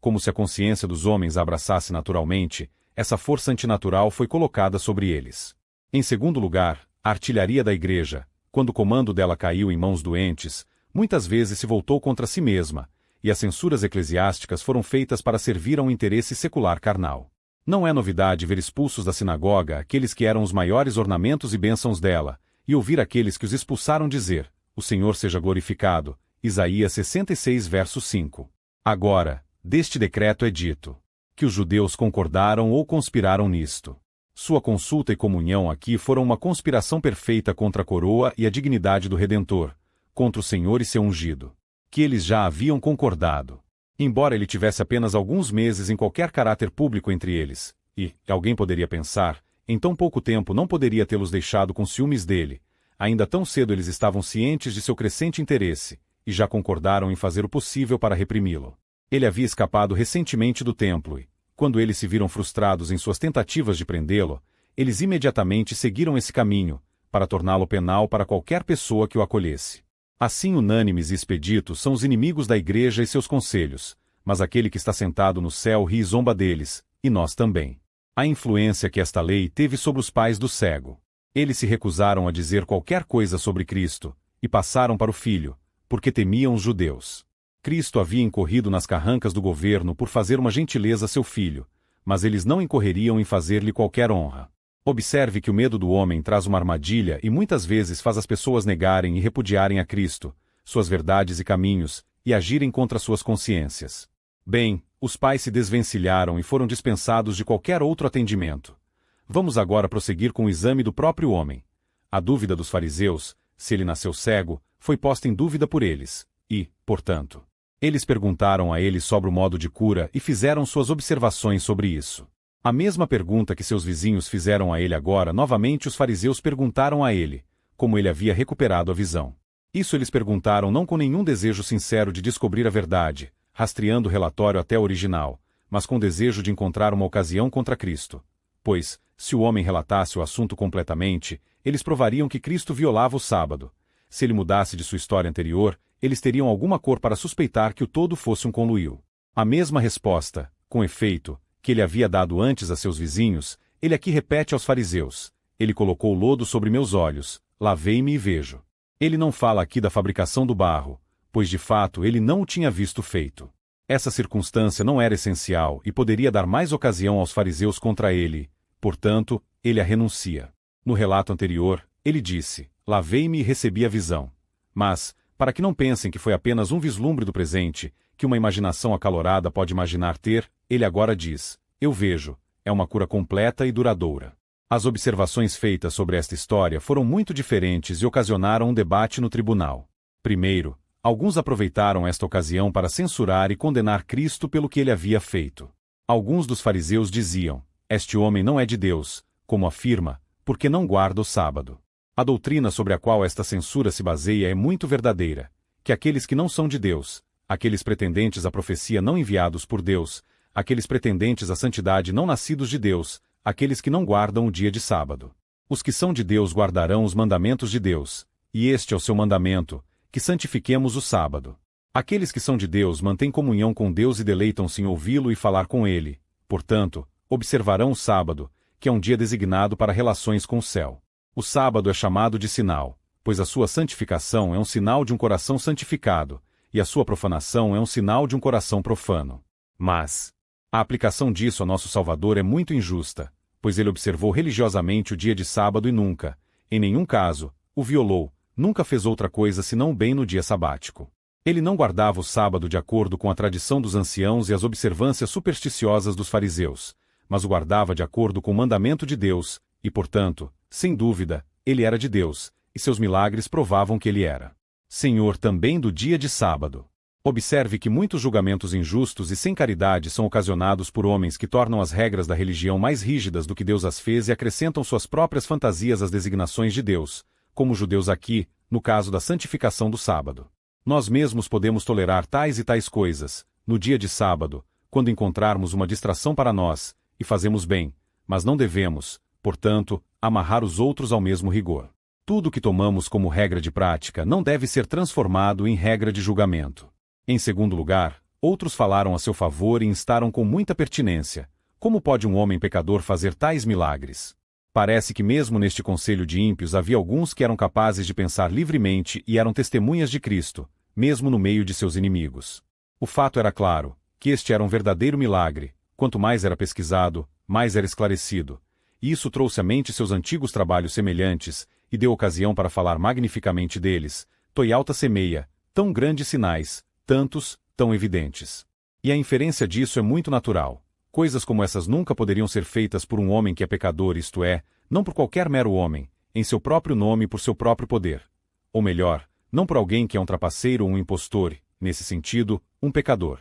Como se a consciência dos homens a abraçasse naturalmente, essa força antinatural foi colocada sobre eles. Em segundo lugar, a artilharia da Igreja, quando o comando dela caiu em mãos doentes, muitas vezes se voltou contra si mesma, e as censuras eclesiásticas foram feitas para servir a um interesse secular carnal. Não é novidade ver expulsos da sinagoga aqueles que eram os maiores ornamentos e bênçãos dela, e ouvir aqueles que os expulsaram dizer, o Senhor seja glorificado, Isaías 66 verso 5. Agora, deste decreto é dito, que os judeus concordaram ou conspiraram nisto. Sua consulta e comunhão aqui foram uma conspiração perfeita contra a coroa e a dignidade do Redentor, contra o Senhor e seu ungido, que eles já haviam concordado. Embora ele tivesse apenas alguns meses em qualquer caráter público entre eles, e, alguém poderia pensar, em tão pouco tempo não poderia tê-los deixado com ciúmes dele, ainda tão cedo eles estavam cientes de seu crescente interesse, e já concordaram em fazer o possível para reprimi-lo. Ele havia escapado recentemente do templo e, quando eles se viram frustrados em suas tentativas de prendê-lo, eles imediatamente seguiram esse caminho, para torná-lo penal para qualquer pessoa que o acolhesse. Assim unânimes e expeditos são os inimigos da igreja e seus conselhos, mas aquele que está sentado no céu ri e zomba deles, e nós também. A influência que esta lei teve sobre os pais do cego. Eles se recusaram a dizer qualquer coisa sobre Cristo, e passaram para o filho, porque temiam os judeus. Cristo havia incorrido nas carrancas do governo por fazer uma gentileza a seu filho, mas eles não incorreriam em fazer-lhe qualquer honra. Observe que o medo do homem traz uma armadilha e muitas vezes faz as pessoas negarem e repudiarem a Cristo, suas verdades e caminhos, e agirem contra suas consciências. Bem, os pais se desvencilharam e foram dispensados de qualquer outro atendimento. Vamos agora prosseguir com o exame do próprio homem. A dúvida dos fariseus, se ele nasceu cego, foi posta em dúvida por eles, e, portanto, eles perguntaram a ele sobre o modo de cura e fizeram suas observações sobre isso. A mesma pergunta que seus vizinhos fizeram a ele agora, novamente os fariseus perguntaram a ele, como ele havia recuperado a visão. Isso eles perguntaram não com nenhum desejo sincero de descobrir a verdade, rastreando o relatório até o original, mas com desejo de encontrar uma ocasião contra Cristo. Pois, se o homem relatasse o assunto completamente, eles provariam que Cristo violava o sábado. Se ele mudasse de sua história anterior, eles teriam alguma cor para suspeitar que o todo fosse um conluio. A mesma resposta, com efeito, que ele havia dado antes a seus vizinhos, ele aqui repete aos fariseus: ele colocou lodo sobre meus olhos, lavei-me e vejo. Ele não fala aqui da fabricação do barro, pois de fato ele não o tinha visto feito. Essa circunstância não era essencial e poderia dar mais ocasião aos fariseus contra ele, portanto, ele a renuncia. No relato anterior, ele disse: lavei-me e recebi a visão. Mas, para que não pensem que foi apenas um vislumbre do presente, que uma imaginação acalorada pode imaginar ter, ele agora diz: eu vejo, é uma cura completa e duradoura. As observações feitas sobre esta história foram muito diferentes e ocasionaram um debate no tribunal. Primeiro, alguns aproveitaram esta ocasião para censurar e condenar Cristo pelo que ele havia feito. Alguns dos fariseus diziam: este homem não é de Deus, como afirma, porque não guarda o sábado. A doutrina sobre a qual esta censura se baseia é muito verdadeira, que aqueles que não são de Deus, aqueles pretendentes à profecia não enviados por Deus, aqueles pretendentes à santidade não nascidos de Deus, aqueles que não guardam o dia de sábado. Os que são de Deus guardarão os mandamentos de Deus, e este é o seu mandamento, que santifiquemos o sábado. Aqueles que são de Deus mantêm comunhão com Deus e deleitam-se em ouvi-lo e falar com ele, portanto, observarão o sábado, que é um dia designado para relações com o céu. O sábado é chamado de sinal, pois a sua santificação é um sinal de um coração santificado, e a sua profanação é um sinal de um coração profano. Mas a aplicação disso a nosso Salvador é muito injusta, pois ele observou religiosamente o dia de sábado e nunca, em nenhum caso, o violou, nunca fez outra coisa senão o bem no dia sabático. Ele não guardava o sábado de acordo com a tradição dos anciãos e as observâncias supersticiosas dos fariseus, mas o guardava de acordo com o mandamento de Deus, e portanto, sem dúvida, ele era de Deus, e seus milagres provavam que ele era Senhor também do dia de sábado. Observe que muitos julgamentos injustos e sem caridade são ocasionados por homens que tornam as regras da religião mais rígidas do que Deus as fez e acrescentam suas próprias fantasias às designações de Deus, como os judeus aqui, no caso da santificação do sábado. Nós mesmos podemos tolerar tais e tais coisas, no dia de sábado, quando encontrarmos uma distração para nós, e fazemos bem, mas não devemos, portanto, amarrar os outros ao mesmo rigor. Tudo o que tomamos como regra de prática não deve ser transformado em regra de julgamento. Em segundo lugar, outros falaram a seu favor e instaram com muita pertinência: como pode um homem pecador fazer tais milagres? Parece que mesmo neste conselho de ímpios havia alguns que eram capazes de pensar livremente e eram testemunhas de Cristo, mesmo no meio de seus inimigos. O fato era claro, que este era um verdadeiro milagre, quanto mais era pesquisado, mais era esclarecido, e isso trouxe à mente seus antigos trabalhos semelhantes, e deu ocasião para falar magnificamente deles. Toyalta semeia, tão grandes sinais, tantos, tão evidentes. E a inferência disso é muito natural. Coisas como essas nunca poderiam ser feitas por um homem que é pecador, isto é, não por qualquer mero homem, em seu próprio nome e por seu próprio poder. Ou melhor, não por alguém que é um trapaceiro ou um impostor, nesse sentido, um pecador.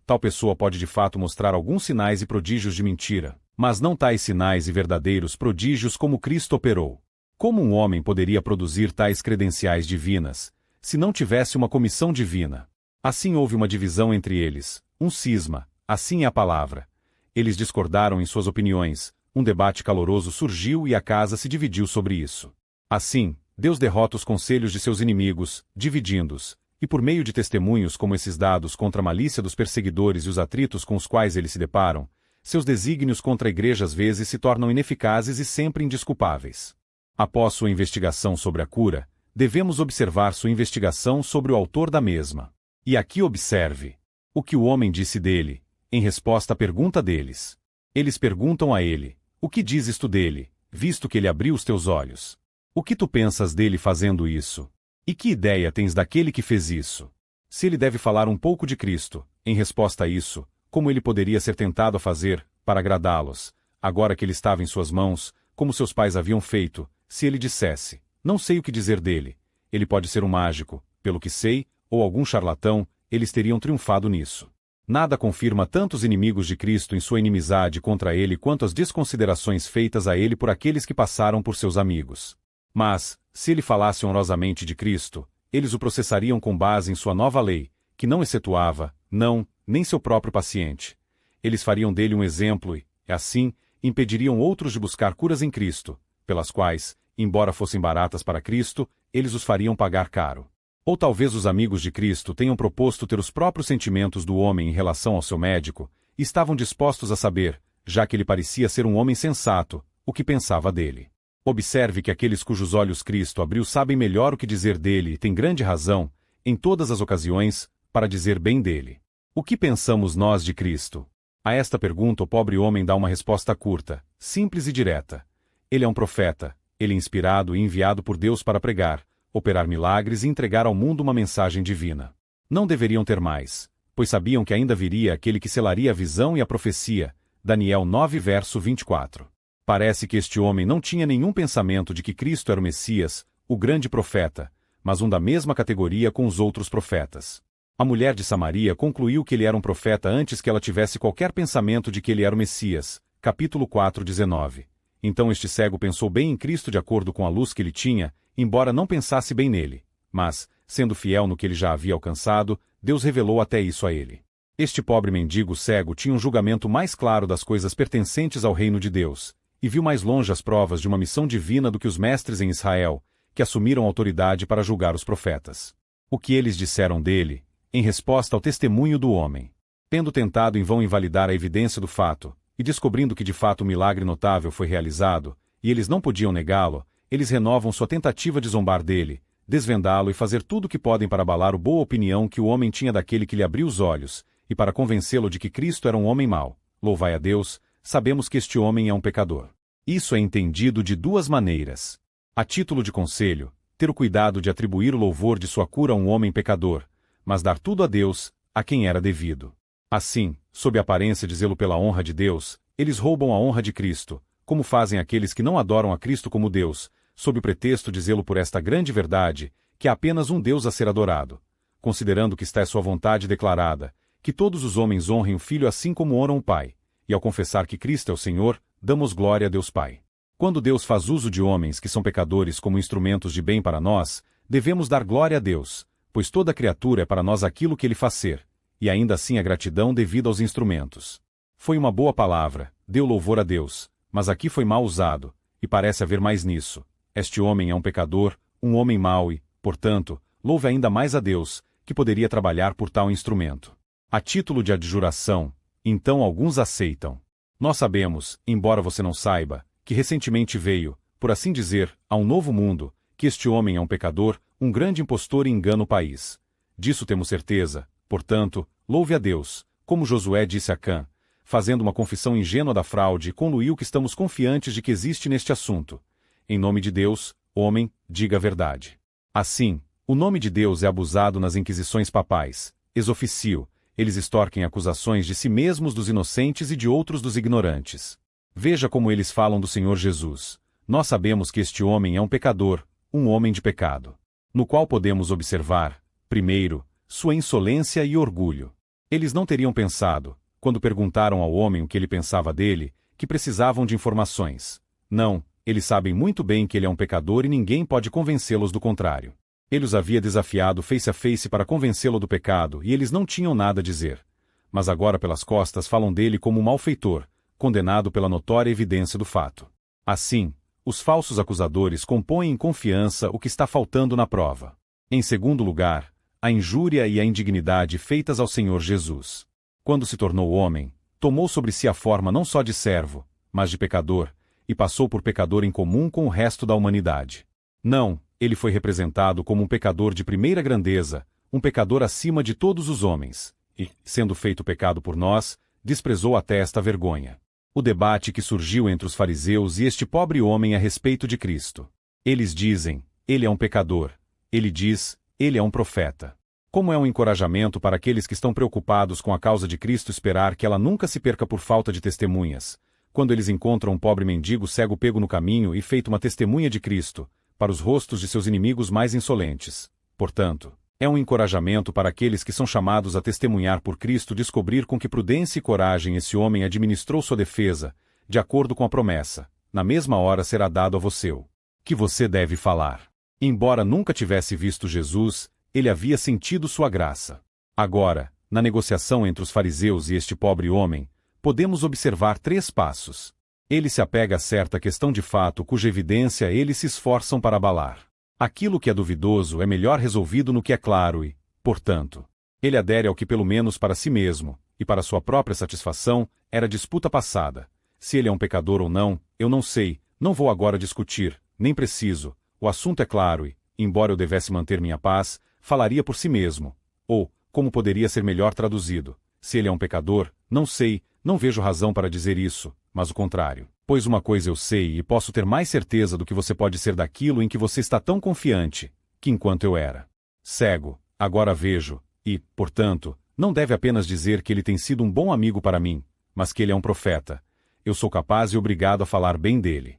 Tal pessoa pode de fato mostrar alguns sinais e prodígios de mentira, mas não tais sinais e verdadeiros prodígios como Cristo operou. Como um homem poderia produzir tais credenciais divinas, se não tivesse uma comissão divina? Assim houve uma divisão entre eles, um cisma, assim é a palavra. Eles discordaram em suas opiniões, um debate caloroso surgiu e a casa se dividiu sobre isso. Assim, Deus derrota os conselhos de seus inimigos, dividindo-os, e por meio de testemunhos como esses dados contra a malícia dos perseguidores e os atritos com os quais eles se deparam, seus desígnios contra a igreja às vezes se tornam ineficazes e sempre indesculpáveis. Após sua investigação sobre a cura, devemos observar sua investigação sobre o autor da mesma. E aqui observe o que o homem disse dele, em resposta à pergunta deles. Eles perguntam a ele: o que dizes tu dele, visto que ele abriu os teus olhos? O que tu pensas dele fazendo isso? E que ideia tens daquele que fez isso? Se ele deve falar um pouco de Cristo, em resposta a isso, como ele poderia ser tentado a fazer, para agradá-los, agora que ele estava em suas mãos, como seus pais haviam feito, se ele dissesse: não sei o que dizer dele, ele pode ser um mágico, pelo que sei, ou algum charlatão, eles teriam triunfado nisso. Nada confirma tanto os inimigos de Cristo em sua inimizade contra ele quanto as desconsiderações feitas a ele por aqueles que passaram por seus amigos. Mas, se ele falasse honrosamente de Cristo, eles o processariam com base em sua nova lei, que não excetuava, não, nem seu próprio paciente. Eles fariam dele um exemplo e, assim, impediriam outros de buscar curas em Cristo, pelas quais, embora fossem baratas para Cristo, eles os fariam pagar caro. Ou talvez os amigos de Cristo tenham proposto ter os próprios sentimentos do homem em relação ao seu médico, e estavam dispostos a saber, já que ele parecia ser um homem sensato, o que pensava dele. Observe que aqueles cujos olhos Cristo abriu sabem melhor o que dizer dele e têm grande razão, em todas as ocasiões, para dizer bem dele. O que pensamos nós de Cristo? A esta pergunta o pobre homem dá uma resposta curta, simples e direta. Ele é um profeta, ele é inspirado e enviado por Deus para pregar, operar milagres e entregar ao mundo uma mensagem divina. Não deveriam ter mais, pois sabiam que ainda viria aquele que selaria a visão e a profecia. Daniel 9 verso 24. Parece que este homem não tinha nenhum pensamento de que Cristo era o Messias, o grande profeta, mas um da mesma categoria com os outros profetas. A mulher de Samaria concluiu que ele era um profeta antes que ela tivesse qualquer pensamento de que ele era o Messias. Capítulo 4, 19. Então este cego pensou bem em Cristo de acordo com a luz que ele tinha, embora não pensasse bem nele. Mas, sendo fiel no que ele já havia alcançado, Deus revelou até isso a ele. Este pobre mendigo cego tinha um julgamento mais claro das coisas pertencentes ao reino de Deus, e viu mais longe as provas de uma missão divina do que os mestres em Israel, que assumiram autoridade para julgar os profetas. O que eles disseram dele, em resposta ao testemunho do homem. Tendo tentado em vão invalidar a evidência do fato, e descobrindo que de fato um milagre notável foi realizado, e eles não podiam negá-lo, eles renovam sua tentativa de zombar dele, desvendá-lo e fazer tudo o que podem para abalar a boa opinião que o homem tinha daquele que lhe abriu os olhos, e para convencê-lo de que Cristo era um homem mau. Louvai a Deus, sabemos que este homem é um pecador. Isso é entendido de duas maneiras. A título de conselho, ter o cuidado de atribuir o louvor de sua cura a um homem pecador, mas dar tudo a Deus, a quem era devido. Assim, sob a aparência de zelo pela honra de Deus, eles roubam a honra de Cristo, como fazem aqueles que não adoram a Cristo como Deus, sob o pretexto de zelo por esta grande verdade, que há apenas um Deus a ser adorado, considerando que está é sua vontade declarada, que todos os homens honrem o Filho assim como honram o Pai, e ao confessar que Cristo é o Senhor, damos glória a Deus Pai. Quando Deus faz uso de homens que são pecadores como instrumentos de bem para nós, devemos dar glória a Deus, pois toda criatura é para nós aquilo que Ele faz ser, e ainda assim a gratidão devida aos instrumentos. Foi uma boa palavra, deu louvor a Deus, mas aqui foi mal usado, e parece haver mais nisso. Este homem é um pecador, um homem mau e, portanto, louve ainda mais a Deus, que poderia trabalhar por tal instrumento. A título de adjuração, então alguns aceitam. Nós sabemos, embora você não saiba, que recentemente veio, por assim dizer, a um novo mundo, que este homem é um pecador, um grande impostor e engana o país. Disso temos certeza, portanto, louve a Deus, como Josué disse a Cã, fazendo uma confissão ingênua da fraude e concluiu que estamos confiantes de que existe neste assunto. Em nome de Deus, homem, diga a verdade. Assim, o nome de Deus é abusado nas inquisições papais, ex officio, eles extorquem acusações de si mesmos dos inocentes e de outros dos ignorantes. Veja como eles falam do Senhor Jesus. Nós sabemos que este homem é um pecador, um homem de pecado. No qual podemos observar, primeiro, sua insolência e orgulho. Eles não teriam pensado, quando perguntaram ao homem o que ele pensava dele, que precisavam de informações. Não, eles sabem muito bem que ele é um pecador e ninguém pode convencê-los do contrário. Ele os havia desafiado face a face para convencê-lo do pecado e eles não tinham nada a dizer. Mas agora pelas costas falam dele como um malfeitor, condenado pela notória evidência do fato. Assim, os falsos acusadores compõem em confiança o que está faltando na prova. Em segundo lugar, a injúria e a indignidade feitas ao Senhor Jesus. Quando se tornou homem, tomou sobre si a forma não só de servo, mas de pecador, e passou por pecador em comum com o resto da humanidade. Não, ele foi representado como um pecador de primeira grandeza, um pecador acima de todos os homens, e, sendo feito pecado por nós, desprezou até esta vergonha. O debate que surgiu entre os fariseus e este pobre homem a respeito de Cristo. Eles dizem, ele é um pecador. Ele diz, ele é um profeta. Como é um encorajamento para aqueles que estão preocupados com a causa de Cristo esperar que ela nunca se perca por falta de testemunhas, quando eles encontram um pobre mendigo cego pego no caminho e feito uma testemunha de Cristo, para os rostos de seus inimigos mais insolentes. Portanto, é um encorajamento para aqueles que são chamados a testemunhar por Cristo descobrir com que prudência e coragem esse homem administrou sua defesa, de acordo com a promessa, na mesma hora será dado a você o que você deve falar. Embora nunca tivesse visto Jesus, ele havia sentido sua graça. Agora, na negociação entre os fariseus e este pobre homem, podemos observar 3 passos. Ele se apega a certa questão de fato cuja evidência eles se esforçam para abalar. Aquilo que é duvidoso é melhor resolvido no que é claro e, portanto, ele adere ao que pelo menos para si mesmo, e para sua própria satisfação, era disputa passada. Se ele é um pecador ou não, eu não sei, não vou agora discutir, nem preciso, o assunto é claro e, embora eu devesse manter minha paz, falaria por si mesmo. Ou, como poderia ser melhor traduzido, se ele é um pecador, não sei, não vejo razão para dizer isso, mas o contrário. Pois uma coisa eu sei e posso ter mais certeza do que você pode ser daquilo em que você está tão confiante, que enquanto eu era cego, agora vejo, e, portanto, não deve apenas dizer que ele tem sido um bom amigo para mim, mas que ele é um profeta. Eu sou capaz e obrigado a falar bem dele.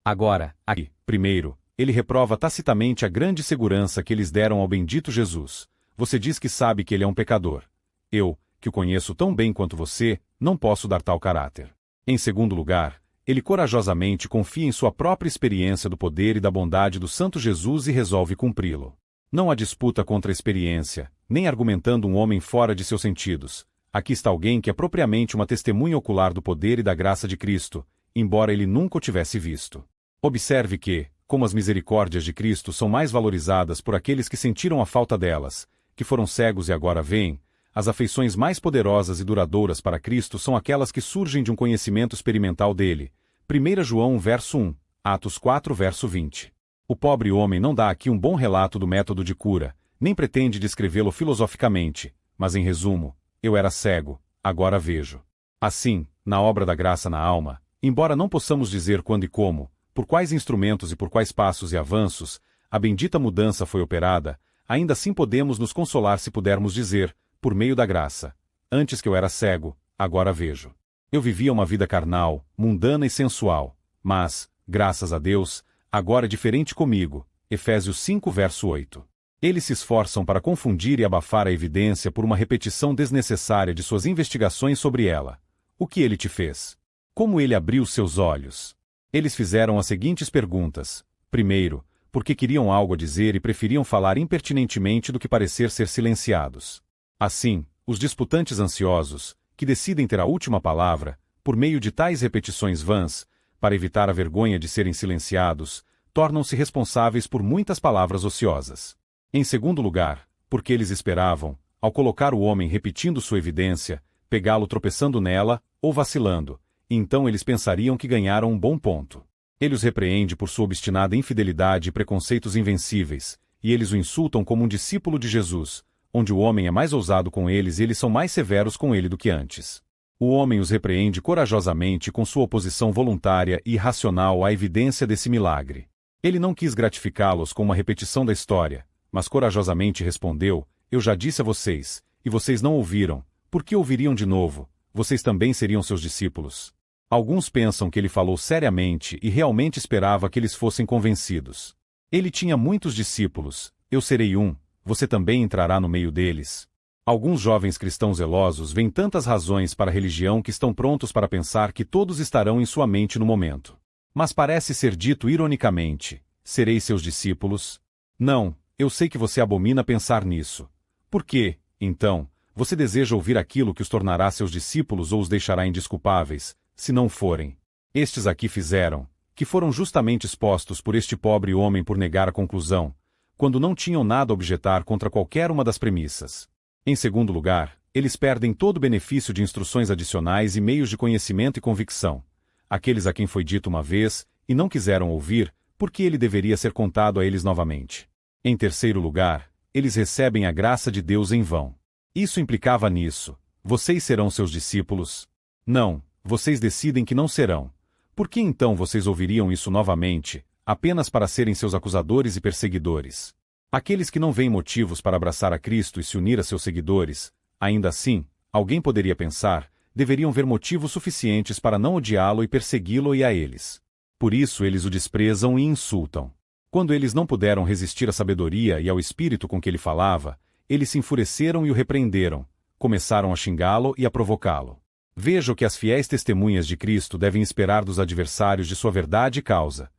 Agora, aqui, Primeiro, ele reprova tacitamente a grande segurança que eles deram ao bendito Jesus. Você diz que sabe que ele é um pecador. Eu, que o conheço tão bem quanto você, não posso dar tal caráter. Em segundo lugar, ele corajosamente confia em sua própria experiência do poder e da bondade do Santo Jesus e resolve cumpri-lo. Não há disputa contra a experiência, nem argumentando um homem fora de seus sentidos. Aqui está alguém que é propriamente uma testemunha ocular do poder e da graça de Cristo, embora ele nunca o tivesse visto. Observe que, como as misericórdias de Cristo são mais valorizadas por aqueles que sentiram a falta delas, que foram cegos e agora veem, as afeições mais poderosas e duradouras para Cristo são aquelas que surgem de um conhecimento experimental dele. 1 João 1, verso 1, Atos 4, verso 20. O pobre homem não dá aqui um bom relato do método de cura, nem pretende descrevê-lo filosoficamente, mas em resumo, eu era cego, agora vejo. Assim, na obra da graça na alma, embora não possamos dizer quando e como, por quais instrumentos e por quais passos e avanços, a bendita mudança foi operada, ainda assim podemos nos consolar se pudermos dizer, por meio da graça, antes que eu era cego, agora vejo. Eu vivia uma vida carnal, mundana e sensual, mas, graças a Deus, agora é diferente comigo. Efésios 5, verso 8. Eles se esforçam para confundir e abafar a evidência por uma repetição desnecessária de suas investigações sobre ela. O que ele te fez? Como ele abriu seus olhos? Eles fizeram as seguintes perguntas. Primeiro, porque queriam algo a dizer e preferiam falar impertinentemente do que parecer ser silenciados. Assim, os disputantes ansiosos, que decidem ter a última palavra, por meio de tais repetições vãs, para evitar a vergonha de serem silenciados, tornam-se responsáveis por muitas palavras ociosas. Em segundo lugar, porque eles esperavam, ao colocar o homem repetindo sua evidência, pegá-lo tropeçando nela, ou vacilando, e então eles pensariam que ganharam um bom ponto. Ele os repreende por sua obstinada infidelidade e preconceitos invencíveis, e eles o insultam como um discípulo de Jesus, onde o homem é mais ousado com eles e eles são mais severos com ele do que antes. O homem os repreende corajosamente com sua oposição voluntária e irracional à evidência desse milagre. Ele não quis gratificá-los com uma repetição da história, mas corajosamente respondeu, eu já disse a vocês, e vocês não ouviram, por que ouviriam de novo? Vocês também seriam seus discípulos. Alguns pensam que ele falou seriamente e realmente esperava que eles fossem convencidos. Ele tinha muitos discípulos, eu serei um, você também entrará no meio deles. Alguns jovens cristãos zelosos veem tantas razões para a religião que estão prontos para pensar que todos estarão em sua mente no momento. Mas parece ser dito ironicamente, serei seus discípulos? Não, eu sei que você abomina pensar nisso. Por quê, então, você deseja ouvir aquilo que os tornará seus discípulos ou os deixará indesculpáveis, se não forem? Estes aqui fizeram, que foram justamente expostos por este pobre homem por negar a conclusão, quando não tinham nada a objetar contra qualquer uma das premissas. Em segundo lugar, eles perdem todo o benefício de instruções adicionais e meios de conhecimento e convicção. Aqueles a quem foi dito uma vez, e não quiseram ouvir, porque ele deveria ser contado a eles novamente. Em terceiro lugar, eles recebem a graça de Deus em vão. Isso implicava nisso: vocês serão seus discípulos? Não, vocês decidem que não serão. Por que então vocês ouviriam isso novamente, apenas para serem seus acusadores e perseguidores? Aqueles que não veem motivos para abraçar a Cristo e se unir a seus seguidores, ainda assim, alguém poderia pensar, deveriam ver motivos suficientes para não odiá-lo e persegui-lo e a eles. Por isso eles o desprezam e insultam. Quando eles não puderam resistir à sabedoria e ao espírito com que ele falava, eles se enfureceram e o repreenderam, começaram a xingá-lo e a provocá-lo. Veja o que as fiéis testemunhas de Cristo devem esperar dos adversários de sua verdade e causa.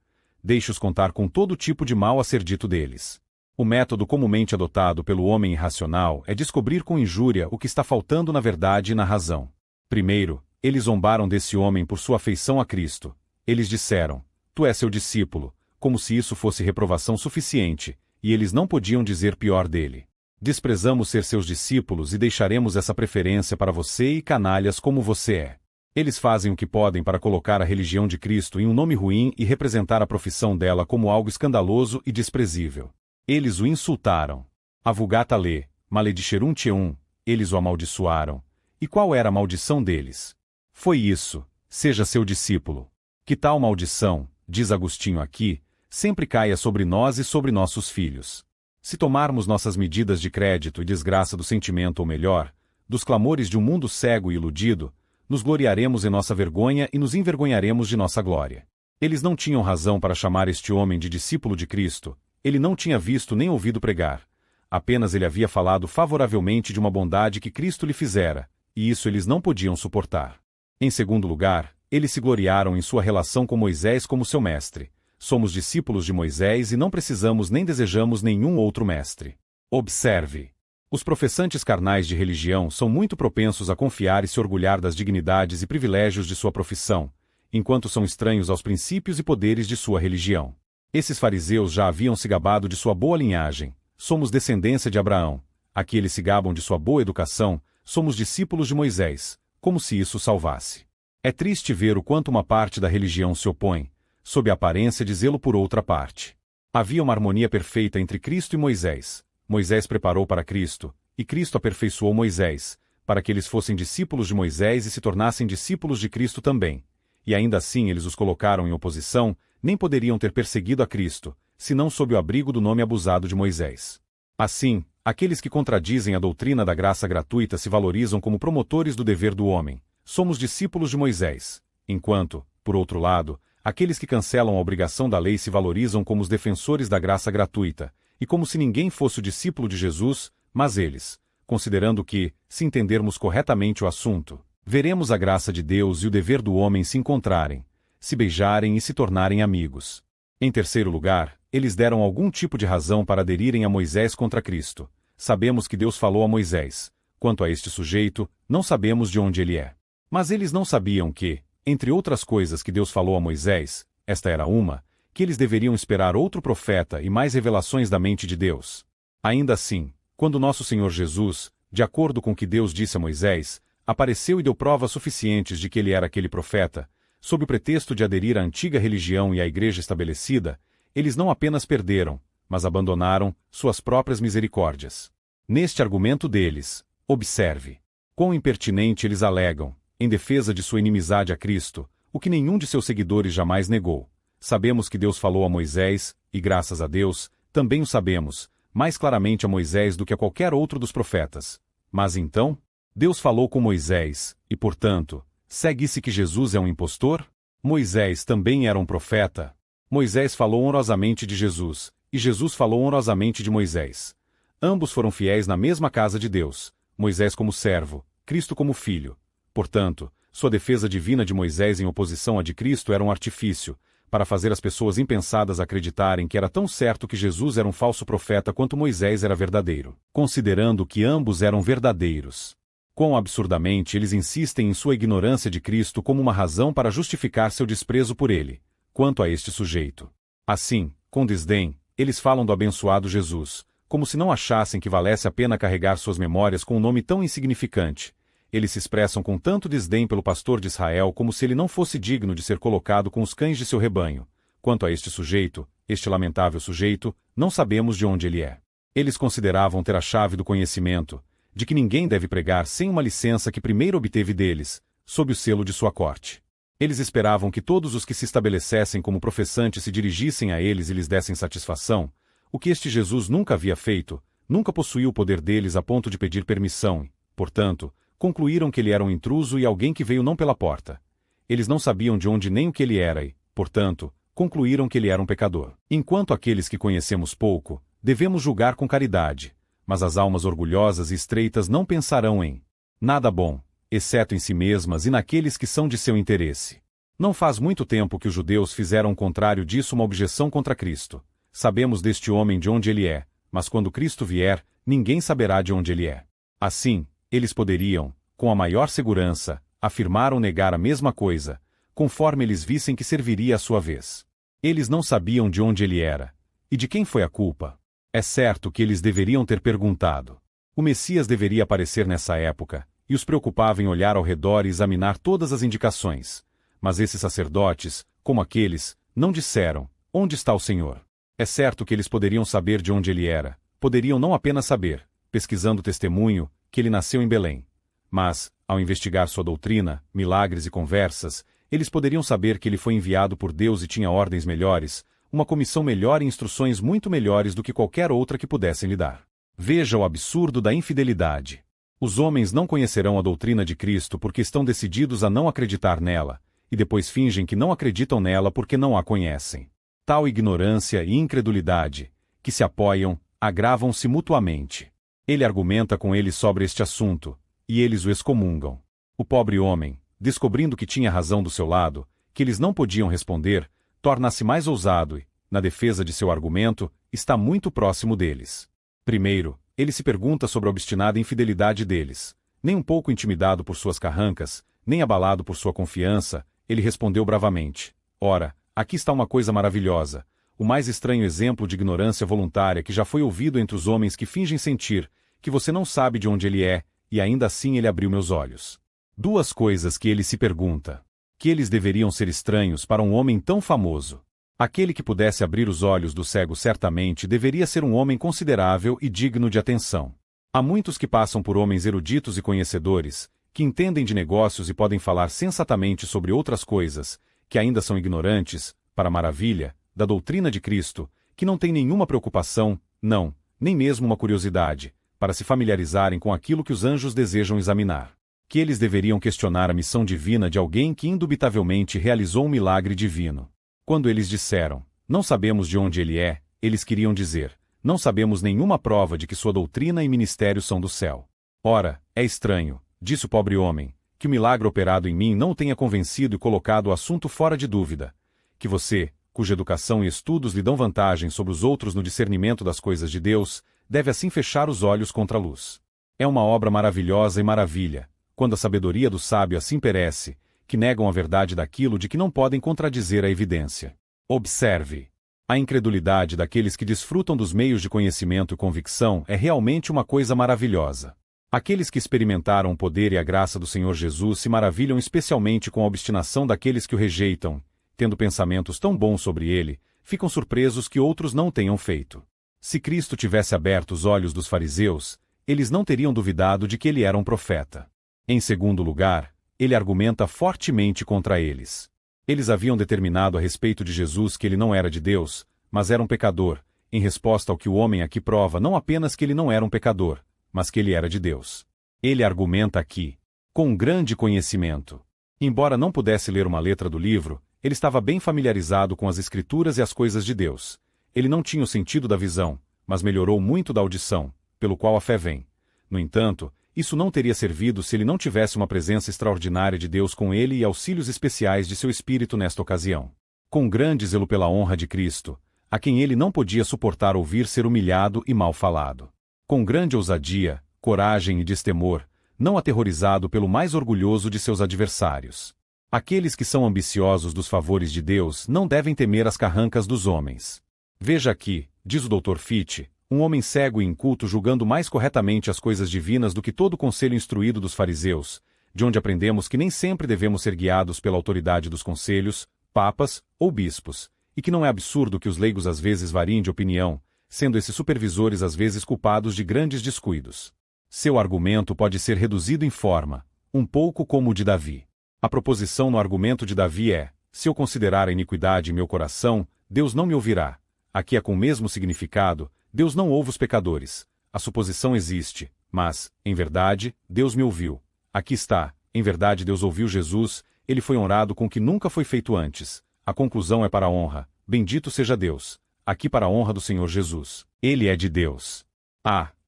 Deixe-os contar com todo tipo de mal a ser dito deles. O método comumente adotado pelo homem irracional é descobrir com injúria o que está faltando na verdade e na razão. Primeiro, eles zombaram desse homem por sua afeição a Cristo. Eles disseram: "Tu és seu discípulo", como se isso fosse reprovação suficiente, e eles não podiam dizer pior dele. Desprezamos ser seus discípulos e deixaremos essa preferência para você e canalhas como você é. Eles fazem o que podem para colocar a religião de Cristo em um nome ruim e representar a profissão dela como algo escandaloso e desprezível. Eles o insultaram. A Vulgata lê: "Malediscerum teum", eles o amaldiçoaram. E qual era a maldição deles? Foi isso: seja seu discípulo. Que tal maldição, diz Agostinho aqui, sempre caia sobre nós e sobre nossos filhos. Se tomarmos nossas medidas de crédito e desgraça do sentimento, ou melhor, dos clamores de um mundo cego e iludido, nos gloriaremos em nossa vergonha e nos envergonharemos de nossa glória. Eles não tinham razão para chamar este homem de discípulo de Cristo. Ele não tinha visto nem ouvido pregar. Apenas ele havia falado favoravelmente de uma bondade que Cristo lhe fizera, e isso eles não podiam suportar. Em segundo lugar, eles se gloriaram em sua relação com Moisés como seu mestre. Somos discípulos de Moisés e não precisamos nem desejamos nenhum outro mestre. Observe. Os professantes carnais de religião são muito propensos a confiar e se orgulhar das dignidades e privilégios de sua profissão, enquanto são estranhos aos princípios e poderes de sua religião. Esses fariseus já haviam se gabado de sua boa linhagem. Somos descendência de Abraão. Aqui eles se gabam de sua boa educação. Somos discípulos de Moisés, como se isso salvasse. É triste ver o quanto uma parte da religião se opõe, sob a aparência de zelo por outra parte. Havia uma harmonia perfeita entre Cristo e Moisés. Moisés preparou para Cristo, e Cristo aperfeiçoou Moisés, para que eles fossem discípulos de Moisés e se tornassem discípulos de Cristo também. E ainda assim eles os colocaram em oposição, nem poderiam ter perseguido a Cristo, senão sob o abrigo do nome abusado de Moisés. Assim, aqueles que contradizem a doutrina da graça gratuita se valorizam como promotores do dever do homem. Somos discípulos de Moisés, enquanto, por outro lado, aqueles que cancelam a obrigação da lei se valorizam como os defensores da graça gratuita, e como se ninguém fosse o discípulo de Jesus, mas eles, considerando que, se entendermos corretamente o assunto, veremos a graça de Deus e o dever do homem se encontrarem, se beijarem e se tornarem amigos. Em terceiro lugar, eles deram algum tipo de razão para aderirem a Moisés contra Cristo. Sabemos que Deus falou a Moisés. Quanto a este sujeito, não sabemos de onde ele é. Mas eles não sabiam que, entre outras coisas que Deus falou a Moisés, esta era uma, que eles deveriam esperar outro profeta e mais revelações da mente de Deus. Ainda assim, quando nosso Senhor Jesus, de acordo com o que Deus disse a Moisés, apareceu e deu provas suficientes de que ele era aquele profeta, sob o pretexto de aderir à antiga religião e à igreja estabelecida, eles não apenas perderam, mas abandonaram suas próprias misericórdias. Neste argumento deles, observe quão impertinente eles alegam, em defesa de sua inimizade a Cristo, o que nenhum de seus seguidores jamais negou. Sabemos que Deus falou a Moisés, e graças a Deus, também o sabemos, mais claramente a Moisés do que a qualquer outro dos profetas. Mas então, Deus falou com Moisés, e portanto, segue-se que Jesus é um impostor? Moisés também era um profeta. Moisés falou honrosamente de Jesus, e Jesus falou honrosamente de Moisés. Ambos foram fiéis na mesma casa de Deus, Moisés como servo, Cristo como filho. Portanto, sua defesa divina de Moisés em oposição à de Cristo era um artifício, para fazer as pessoas impensadas acreditarem que era tão certo que Jesus era um falso profeta quanto Moisés era verdadeiro, considerando que ambos eram verdadeiros. Quão absurdamente eles insistem em sua ignorância de Cristo como uma razão para justificar seu desprezo por ele, quanto a este sujeito. Assim, com desdém, eles falam do abençoado Jesus, como se não achassem que valesse a pena carregar suas memórias com um nome tão insignificante. Eles se expressam com tanto desdém pelo pastor de Israel como se ele não fosse digno de ser colocado com os cães de seu rebanho. Quanto a este sujeito, este lamentável sujeito, não sabemos de onde ele é. Eles consideravam ter a chave do conhecimento, de que ninguém deve pregar sem uma licença que primeiro obteve deles, sob o selo de sua corte. Eles esperavam que todos os que se estabelecessem como professantes se dirigissem a eles e lhes dessem satisfação, o que este Jesus nunca havia feito, nunca possuiu o poder deles a ponto de pedir permissão e, portanto, concluíram que ele era um intruso e alguém que veio não pela porta. Eles não sabiam de onde nem o que ele era e, portanto, concluíram que ele era um pecador. Enquanto aqueles que conhecemos pouco, devemos julgar com caridade, mas as almas orgulhosas e estreitas não pensarão em nada bom, exceto em si mesmas e naqueles que são de seu interesse. Não faz muito tempo que os judeus fizeram o contrário disso uma objeção contra Cristo. Sabemos deste homem de onde ele é, mas quando Cristo vier, ninguém saberá de onde ele é. Assim, eles poderiam, com a maior segurança, afirmar ou negar a mesma coisa, conforme eles vissem que serviria à sua vez. Eles não sabiam de onde ele era. E de quem foi a culpa? É certo que eles deveriam ter perguntado. O Messias deveria aparecer nessa época, e os preocupava em olhar ao redor e examinar todas as indicações. Mas esses sacerdotes, como aqueles, não disseram, onde está o Senhor? É certo que eles poderiam saber de onde ele era, poderiam não apenas saber, pesquisando o testemunho, que ele nasceu em Belém. Mas, ao investigar sua doutrina, milagres e conversas, eles poderiam saber que ele foi enviado por Deus e tinha ordens melhores, uma comissão melhor e instruções muito melhores do que qualquer outra que pudessem lhe dar. Veja o absurdo da infidelidade. Os homens não conhecerão a doutrina de Cristo porque estão decididos a não acreditar nela, e depois fingem que não acreditam nela porque não a conhecem. Tal ignorância e incredulidade, que se apoiam, agravam-se mutuamente. Ele argumenta com eles sobre este assunto, e eles o excomungam. O pobre homem, descobrindo que tinha razão do seu lado, que eles não podiam responder, torna-se mais ousado e, na defesa de seu argumento, está muito próximo deles. Primeiro, ele se pergunta sobre a obstinada infidelidade deles. Nem um pouco intimidado por suas carrancas, nem abalado por sua confiança, ele respondeu bravamente: Ora, aqui está uma coisa maravilhosa, o mais estranho exemplo de ignorância voluntária que já foi ouvido entre os homens que fingem sentir, que você não sabe de onde ele é, e ainda assim ele abriu meus olhos. Duas coisas que ele se pergunta. Que eles deveriam ser estranhos para um homem tão famoso. Aquele que pudesse abrir os olhos do cego certamente deveria ser um homem considerável e digno de atenção. Há muitos que passam por homens eruditos e conhecedores, que entendem de negócios e podem falar sensatamente sobre outras coisas, que ainda são ignorantes, para a maravilha, da doutrina de Cristo, que não têm nenhuma preocupação, não, nem mesmo uma curiosidade, para se familiarizarem com aquilo que os anjos desejam examinar. Que eles deveriam questionar a missão divina de alguém que indubitavelmente realizou um milagre divino. Quando eles disseram, não sabemos de onde ele é, eles queriam dizer, não sabemos nenhuma prova de que sua doutrina e ministério são do céu. Ora, é estranho, disse o pobre homem, que o milagre operado em mim não o tenha convencido e colocado o assunto fora de dúvida. Que você, cuja educação e estudos lhe dão vantagem sobre os outros no discernimento das coisas de Deus, deve assim fechar os olhos contra a luz. É uma obra maravilhosa e maravilha, quando a sabedoria do sábio assim perece, que negam a verdade daquilo de que não podem contradizer a evidência. Observe. A incredulidade daqueles que desfrutam dos meios de conhecimento e convicção é realmente uma coisa maravilhosa. Aqueles que experimentaram o poder e a graça do Senhor Jesus se maravilham especialmente com a obstinação daqueles que o rejeitam, tendo pensamentos tão bons sobre ele, ficam surpresos que outros não tenham feito. Se Cristo tivesse aberto os olhos dos fariseus, eles não teriam duvidado de que ele era um profeta. Em segundo lugar, ele argumenta fortemente contra eles. Eles haviam determinado a respeito de Jesus que ele não era de Deus, mas era um pecador, em resposta ao que o homem aqui prova não apenas que ele não era um pecador, mas que ele era de Deus. Ele argumenta aqui, com grande conhecimento. Embora não pudesse ler uma letra do livro, ele estava bem familiarizado com as Escrituras e as coisas de Deus. Ele não tinha o sentido da visão, mas melhorou muito da audição, pelo qual a fé vem. No entanto, isso não teria servido se ele não tivesse uma presença extraordinária de Deus com ele e auxílios especiais de seu espírito nesta ocasião. Com grande zelo pela honra de Cristo, a quem ele não podia suportar ouvir ser humilhado e mal falado. Com grande ousadia, coragem e destemor, não aterrorizado pelo mais orgulhoso de seus adversários. Aqueles que são ambiciosos dos favores de Deus não devem temer as carrancas dos homens. Veja aqui, diz o Dr. Fitch, um homem cego e inculto julgando mais corretamente as coisas divinas do que todo o conselho instruído dos fariseus, de onde aprendemos que nem sempre devemos ser guiados pela autoridade dos conselhos, papas ou bispos, e que não é absurdo que os leigos às vezes variem de opinião, sendo esses supervisores às vezes culpados de grandes descuidos. Seu argumento pode ser reduzido em forma, um pouco como o de Davi. A proposição no argumento de Davi é: se eu considerar a iniquidade em meu coração, Deus não me ouvirá. Aqui é com o mesmo significado: Deus não ouve os pecadores. A suposição existe, mas, em verdade, Deus me ouviu. Aqui está, em verdade Deus ouviu Jesus, ele foi honrado com o que nunca foi feito antes. A conclusão é para a honra. Bendito seja Deus. Aqui para a honra do Senhor Jesus. Ele é de Deus.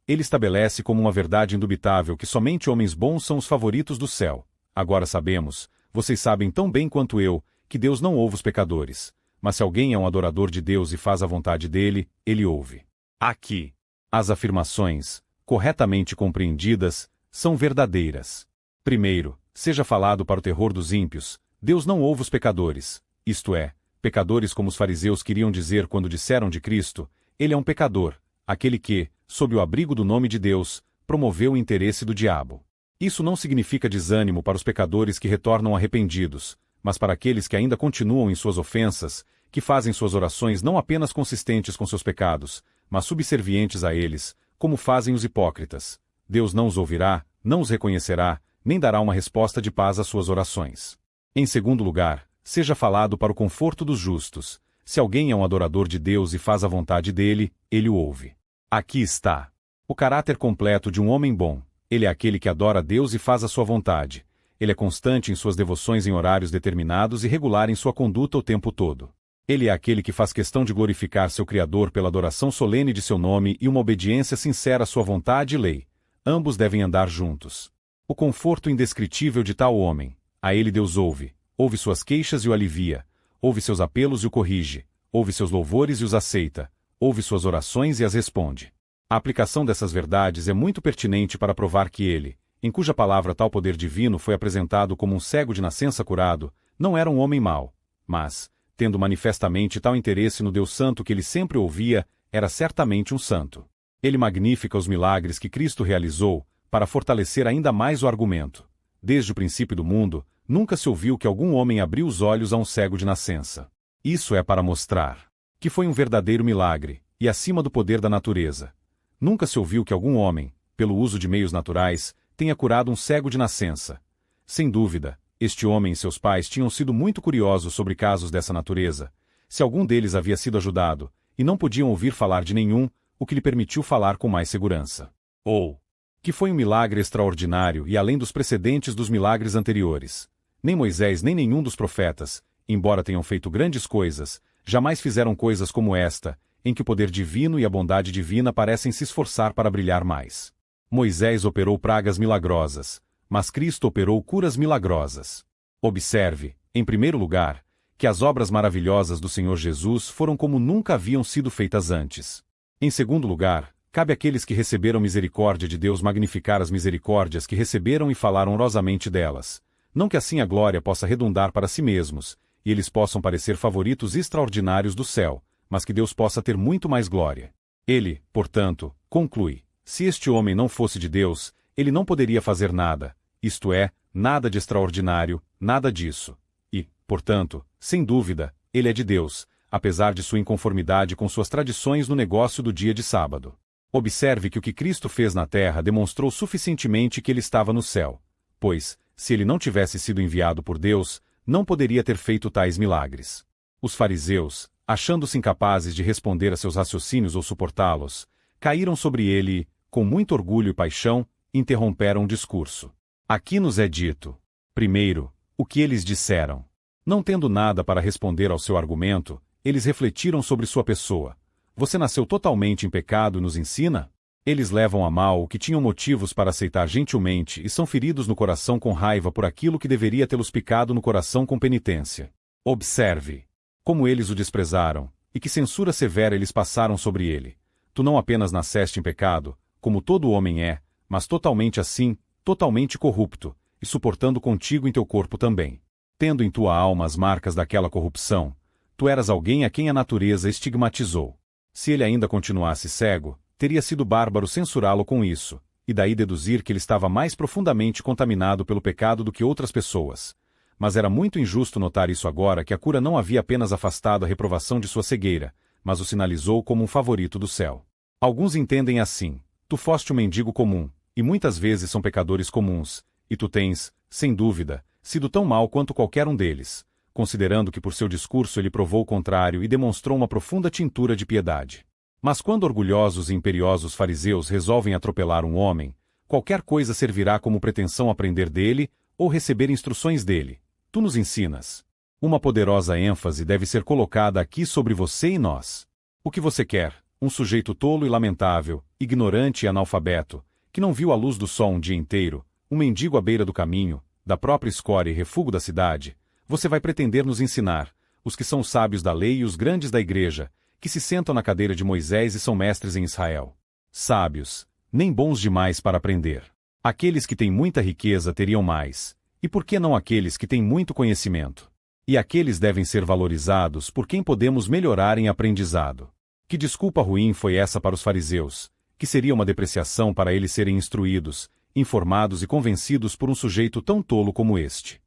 Ele estabelece como uma verdade indubitável que somente homens bons são os favoritos do céu. Agora sabemos, vocês sabem tão bem quanto eu, que Deus não ouve os pecadores. Mas se alguém é um adorador de Deus e faz a vontade dele, ele ouve. Aqui, as afirmações, corretamente compreendidas, são verdadeiras. Primeiro, seja falado para o terror dos ímpios, Deus não ouve os pecadores, isto é, pecadores como os fariseus queriam dizer quando disseram de Cristo, ele é um pecador, aquele que, sob o abrigo do nome de Deus, promoveu o interesse do diabo. Isso não significa desânimo para os pecadores que retornam arrependidos, mas para aqueles que ainda continuam em suas ofensas, que fazem suas orações não apenas consistentes com seus pecados, mas subservientes a eles, como fazem os hipócritas. Deus não os ouvirá, não os reconhecerá, nem dará uma resposta de paz às suas orações. Em segundo lugar, seja falado para o conforto dos justos. Se alguém é um adorador de Deus e faz a vontade dele, ele o ouve. Aqui está o caráter completo de um homem bom. Ele é aquele que adora a Deus e faz a sua vontade. Ele é constante em suas devoções em horários determinados e regular em sua conduta o tempo todo. Ele é aquele que faz questão de glorificar seu Criador pela adoração solene de seu nome e uma obediência sincera à sua vontade e lei. Ambos devem andar juntos. O conforto indescritível de tal homem. A ele Deus ouve suas queixas e o alivia, ouve seus apelos e o corrige, ouve seus louvores e os aceita, ouve suas orações e as responde. A aplicação dessas verdades é muito pertinente para provar que ele, em cuja palavra tal poder divino foi apresentado como um cego de nascença curado, não era um homem mau, mas, tendo manifestamente tal interesse no Deus Santo que ele sempre ouvia, era certamente um santo. Ele magnifica os milagres que Cristo realizou, para fortalecer ainda mais o argumento. Desde o princípio do mundo, nunca se ouviu que algum homem abriu os olhos a um cego de nascença. Isso é para mostrar que foi um verdadeiro milagre, e acima do poder da natureza. Nunca se ouviu que algum homem, pelo uso de meios naturais, tenha curado um cego de nascença. Sem dúvida, este homem e seus pais tinham sido muito curiosos sobre casos dessa natureza. Se algum deles havia sido ajudado, e não podiam ouvir falar de nenhum, o que lhe permitiu falar com mais segurança. Ou que foi um milagre extraordinário e além dos precedentes dos milagres anteriores. Nem Moisés nem nenhum dos profetas, embora tenham feito grandes coisas, jamais fizeram coisas como esta, em que o poder divino e a bondade divina parecem se esforçar para brilhar mais. Moisés operou pragas milagrosas, mas Cristo operou curas milagrosas. Observe, em primeiro lugar, que as obras maravilhosas do Senhor Jesus foram como nunca haviam sido feitas antes. Em segundo lugar, cabe àqueles que receberam misericórdia de Deus magnificar as misericórdias que receberam e falar honrosamente delas. Não que assim a glória possa redundar para si mesmos, e eles possam parecer favoritos extraordinários do céu, mas que Deus possa ter muito mais glória. Ele, portanto, conclui: se este homem não fosse de Deus, ele não poderia fazer nada, isto é, nada de extraordinário, nada disso. E, portanto, sem dúvida, ele é de Deus, apesar de sua inconformidade com suas tradições no negócio do dia de sábado. Observe que o que Cristo fez na terra demonstrou suficientemente que ele estava no céu, pois, se ele não tivesse sido enviado por Deus, não poderia ter feito tais milagres. Os fariseus, achando-se incapazes de responder a seus raciocínios ou suportá-los, caíram sobre ele e, com muito orgulho e paixão, interromperam o discurso. Aqui nos é dito, primeiro, o que eles disseram. Não tendo nada para responder ao seu argumento, eles refletiram sobre sua pessoa. Você nasceu totalmente em pecado e nos ensina? Eles levam a mal o que tinham motivos para aceitar gentilmente e são feridos no coração com raiva por aquilo que deveria tê-los picado no coração com penitência. Observe como eles o desprezaram, e que censura severa eles passaram sobre ele. Tu não apenas nasceste em pecado, como todo homem é, mas totalmente assim, totalmente corrupto, e suportando contigo em teu corpo também. Tendo em tua alma as marcas daquela corrupção, tu eras alguém a quem a natureza estigmatizou. Se ele ainda continuasse cego, teria sido bárbaro censurá-lo com isso, e daí deduzir que ele estava mais profundamente contaminado pelo pecado do que outras pessoas. Mas era muito injusto notar isso agora que a cura não havia apenas afastado a reprovação de sua cegueira, mas o sinalizou como um favorito do céu. Alguns entendem assim: tu foste um mendigo comum, e muitas vezes são pecadores comuns, e tu tens, sem dúvida, sido tão mau quanto qualquer um deles, considerando que por seu discurso ele provou o contrário e demonstrou uma profunda tintura de piedade. Mas quando orgulhosos e imperiosos fariseus resolvem atropelar um homem, qualquer coisa servirá como pretensão aprender dele ou receber instruções dele. Tu nos ensinas. Uma poderosa ênfase deve ser colocada aqui sobre você e nós. O que você quer? Um sujeito tolo e lamentável, ignorante e analfabeto, que não viu a luz do sol um dia inteiro, um mendigo à beira do caminho, da própria escória e refúgio da cidade, você vai pretender nos ensinar, os que são os sábios da lei e os grandes da igreja, que se sentam na cadeira de Moisés e são mestres em Israel. Sábios, nem bons demais para aprender. Aqueles que têm muita riqueza teriam mais, e por que não aqueles que têm muito conhecimento? E aqueles devem ser valorizados por quem podemos melhorar em aprendizado. Que desculpa ruim foi essa para os fariseus, que seria uma depreciação para eles serem instruídos, informados e convencidos por um sujeito tão tolo como este.